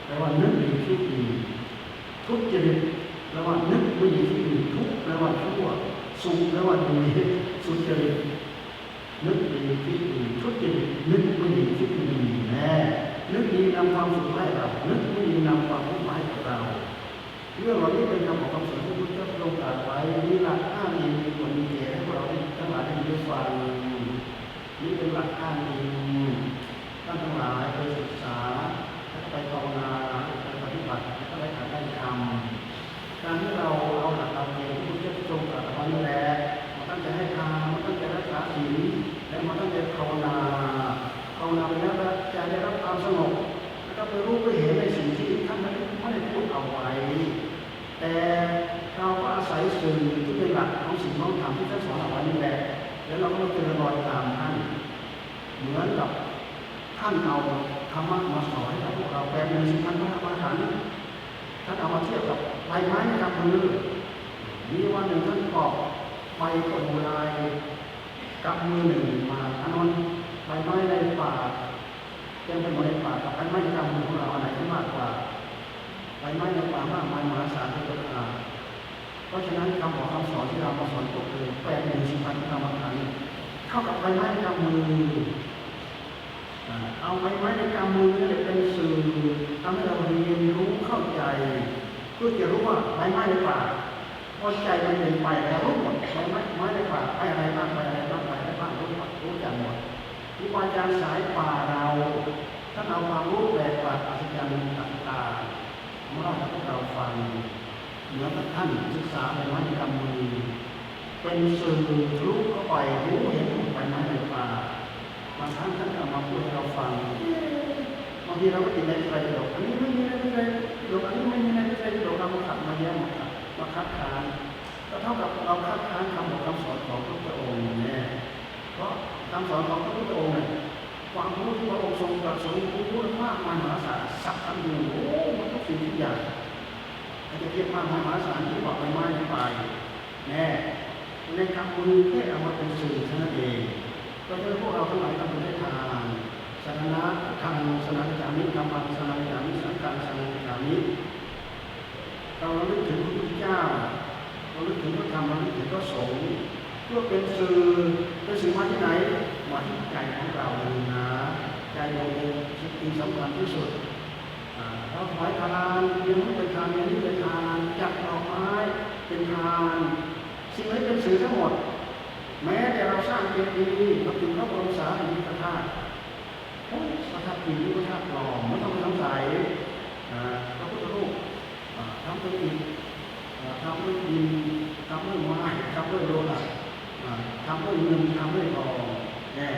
แปลว่านึกดีคิดดีทุจริตแปลว่านึกไม่ดีคิดดีทุกแปลว่าชั่วสุแปลว่าดีสุจริตนึกดีคิดดีทุจริตนึกไม่ดีคิดดีแน่นึกดีนำความสุขให้เรานึกไม่ดีนำความทุกข์ให้กับเราเรื่องเหล่านี้เป็นคำบอกคำสอนที่พุทธเจ้าทรงตรัสไว้มีหลักอ้างอิงมีผลมีเหตุให้พวกเราทั้งหลายได้ฟังนี่เป็นหลักอ้างอิงท่านทั้งหลายไปศึกษาไปภาวนาไปปฏิบัติก็ได้การได้ทำการที่เราเอาหลักธรรมที่พุทธเจ้าทรงตรัสไว้นี่แหละมันตั้งใจให้ทานมันตั้งใจรักษาศีลและมันตั้งใจภาวนาไปแล้วจะได้รับความสงบแล้วก็ไปรู้ไปเห็นในสิ่งที่ท่านไม่ได้พูดเอาไว้แต่เราก็อาศัยสื่อที่เป็นหลักของสิ่งของธรรมที่ท่านสอนเอาไว้นี่แหละแล้วเราก็มาเจริญรอยตามท่านเหมือนกับท่านเอาธรรมะมาสอนให้พวกเราแปลเป็นสิ่งท่านพระธรรมขันธ์ท่านเอามาเทียบกับใบไม้ในกำมือมีวันหนึ่งท่านกอบใบกดลายกับมือหนึ่งมาอานนท์ใบไม้ในป่ายังเป็นในป่ากับใบไม้ในกำมือของเราอะไรที่มากกว่าใบไม้ในป่ามากมายมหาศาลที่ตกมาเพราะฉะนั้นคำบอกคำสอนที่เรามาสอนตกเลยแปลเป็นสิ่งพันธรรมขันธ์เท่ากับใบไม้ในกำมือเอาใบไม้ในกำมือนี่เป็นสื่อทำให้เราเรียนรู้เข้าใจเพื่อจะรู้ว่าใบไม้ในป่าพอใจมันเป็นไปแล้วรู้หมดใบไม้ในป่าไปอะไรบ้างไปอะไรบ้างไปอะไรบ้างรู้จักหมดครูบาอาจารย์สายป่าเราท่านเอาความรู้แปลกประหลาดอัศจรรย์ต่างๆมาเล่าให้พวกเราฟังเหมือนกับท่านศึกษาใบไม้ในกำมือเป็นสื่อรู้เข้าไปรู้เห็นใบไม้ในป่าบางครั้งท่านเอามาพูดให้เราฟังบางทีเราก็ติดในใจหรอกอันนี้ไม่มีในใจหรอกอันนี้ไม่มีในใจหรอกเราขัดมาแย้งมาคัดค้านก็เท่ากับเราคัดค้านคำบอกคำสอนของพระพุทธองค์เนี่ยเพราะคำสอนของพระพุทธองค์เนี่ยความรู้ที่พระองค์ทรงตรัสรู้พูดมากมายมหาศาลสักคำหนึ่งโอ้มันทุกสิ่งทุกอย่างอาจจะเทียบมากมายมหาศาลที่บอกใบไม้ในป่าแน่ในคำมือแค่เอามาเป็นสื่อเท่านั้นเองก็จะพวกเราทั้งหลายทำได้ทานสานะทางสนาจามิธรรมะสนาจามิสังฆังสนาจามิเราลึกถึงพระพุทธเจ้าเราลึกถึงพระธรรมเราลึกถึงพระสงฆ์เพื่อเป็นสื่อมาที่ไหนมาที่ใจของเราเลยนะใจเราเป็นสิ่งสำคัญที่สุดเราถวายทานเรียนรู้เป็นทานเรียนรู้เป็นทานจัดดอกไม้เป็นทานสิ่งนี้เป็นสื่อทั้งหมดแม้แต่เราสร้างเจดีย์เราถึงพระบรมสารีริกธาตุพระธาตุจริงหรือพระธาตุปลอมไม่ต้องไปสงสัยพระพุทธรูปทำด้วยอิฐทำด้วยดินทำด้วยไม้ทำด้วยโลหะทำด้วยเงินทำด้วยทองเนี่ย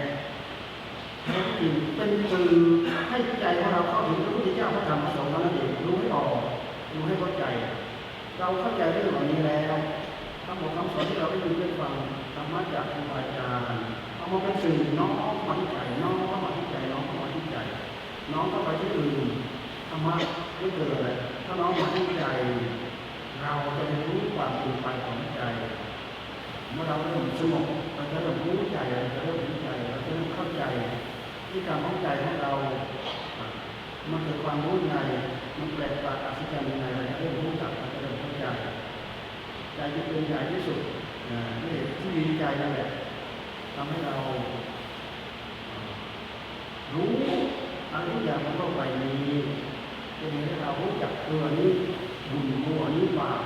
แท้จริงเป็นสื่อให้ใจของเราเข้าถึงพระพุทธเจ้าพระธรรมพระสงฆ์นั่นเองรู้ให้ออกรู้ให้เข้าใจเราเข้าใจเรื่องเหล่านี้แล้วคำบอกคำสอนที่เราได้ยินได้ฟังธรรมะจากครูบาอาจารย์เอามาเป็นสื่อน้องมาที่ใจน้องเข้ามาที่ใจน้องเข้ามาที่ใจน้องเข้าไปที่อื่นธรรมะไม่เกิดอะไรถ้าน้องมาที่ใจเราจะได้รู้ความเป็นไปของใจเมื่อเราเริ่มสงบเราจะเริ่มรู้ใจเราจะเริ่มรู้ใจเราจะเริ่มเข้าใจที่การเข้าใจของเรามันเกิดความรู้ไงมันแปลกประหลาดอัศจรรย์ยังไงเราจะเริ่มรู้จักเราจะเริ่มเข้าใจใจจะเป็นใหญ่ที่สุดนี่ที่มีใจนั่นแหละ ทำให้เรารู้อะไรทุกอย่างบนโลกใบนี้เป็นเหตุให้เรารู้จักตัวนี้บุญตัวนี้บาป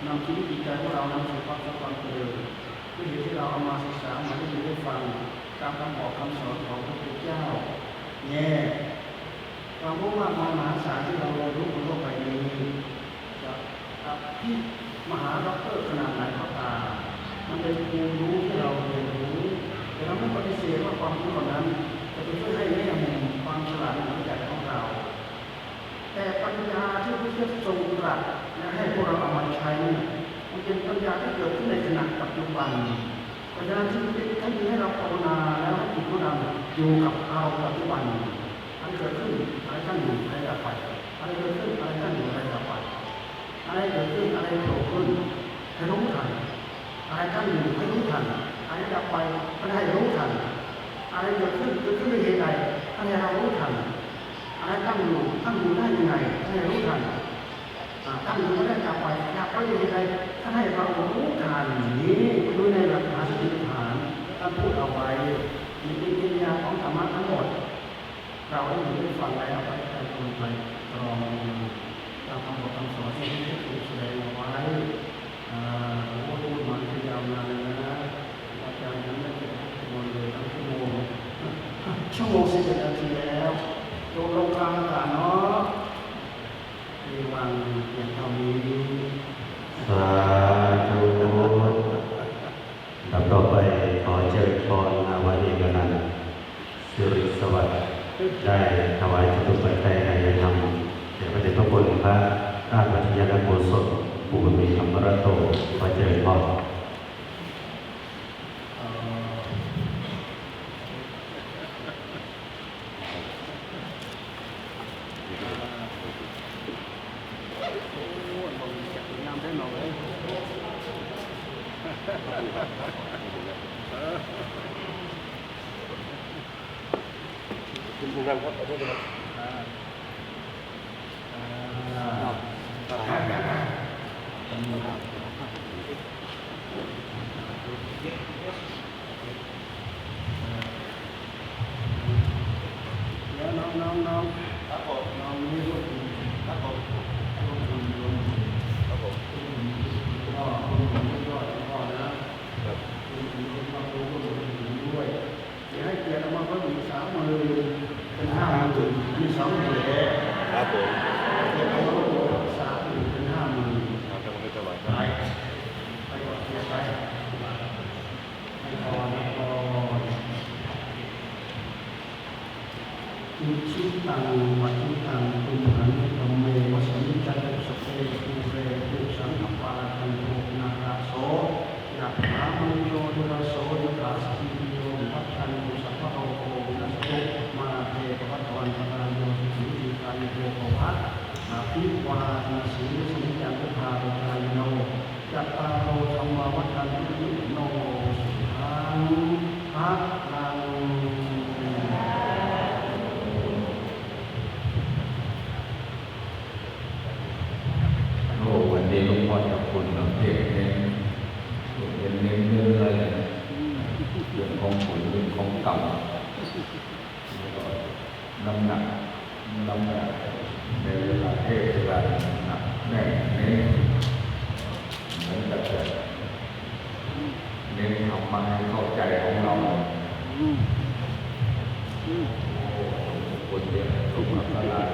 นำชีวิตจิตใจของเรานำสู่ความสงบเจริญด้วยเหตุที่เราเอามาศึกษามาได้ยินได้ฟังตามคำบอกคำสอนของพระพุทธเจ้าแง่ความรู้มากมายมหาศาลที่เราเรียนรู้บนโลกใบนี้จะที่มหาด็อกเตอร์ขนาดไหนก็ตามมันเป็นความรู้ที่เราเรียนรู้แต่เราไม่ปฏิเสธว่าความรู้เหล่านั้นจะไปช่วยให้แง่มุมความฉลาดในหัวใจของเราแต่ปัญญาที่พระเจ้าทรงตรัสและให้พวกเราเอามาใช้มันเป็นปัญญาที่เกิดขึ้นในขณะปัจจุบันปัญญาที่ท่านมีให้เราภาวนาแล้วให้จิตของเราอยู่กับอารมณ์ปัจจุบันอะไรเกิดขึ้นอะไรตั้งอยู่อะไรดับไปอะไรเกิดขึ้นอะไรตั้งอยู่อะไรดับไปอะไรเกิดขึ้นอะไรโผล่ขึ้นให้รู้ทันอะไรตั้งอยู่ให้รู้ทันอะไรดับไปก็ให้รู้ทันอะไรเกิดขึ้นด้วยเหตุใดให้เรารู้ทันอะไรตั้งอยู่ได้ยังไงให้รู้ทันตั้งอยู่ไม่ได้ดับไปดับไปยังไงถ้าให้เรารู้ทันนี้ด้วยในหลักฐานสติปัฏฐานท่านพูดเอาไว้มีปัญญาของธรรมะทั้งหมดเราได้ยินได้ฟังแล้วไปใจคนไปตรองตามคำบอกคำสอนที่ได้ถูกแสดงเอาไว้พูดมาที่ยาวนานเลยนะอาจารย์นั้นได้เก็บทุกคนเลยทั้งชั่วโมง11 นาทีแล้วลงกลางอากาศเนาะมีวันเพียงเท่านี้สาธุลำต่อไปขอเจริญพรนาวาเอกนันท์สิริสวัสดิ์ได้ถวายจตุปัจจัยอารยธรรมแด่พระเดชพระคุณพระราชวัฒยาโกศลผู้มีธรรมรัตโตขอเจริญพรคุณนั่งครับขอโทษนะครับแล้วน้องครับผมน้องนี่ลูกครับผมลูกครับผมพ่อลูกพ่อนะครับลูกพ่อลูกด้วยจะให้เกียรติออกมาก็มี3 มือเป็น5 มือมี2 มือแล้วครับผมเกียรติออกมาก็3 มือเป็น5 มือครับจะไม่สบายไปก่อนเกียรติไปให้พรอิชิตังวัชิตังตุมหันธรรมเมวสัมจันตุสเปภูเรภูสังฆปาตันโทนาราโสยัตถามัญโยตุระโสยตาสติโยมัจจันตุสัพพะโรโคนัสตุมาเทปวัตวันตรายโยสุขีติกายโยภวัตอาภิวาทนาสีสิจันตุภาโรกายโนจัตตาโรธรรมวัฏฏันติโนสุขังภะลังวันนี้หลวงพ่อจะคุณเราเทศเน้นเนื้อเลยเรื่องของผลเรื่องของกรรมน้ำหนักในเวลาเทศเวลาหนักแน่นเน้นเหมือนกับจะเน้นทำมาให้เข้าใจของเราคนเดียวสมมาพระราช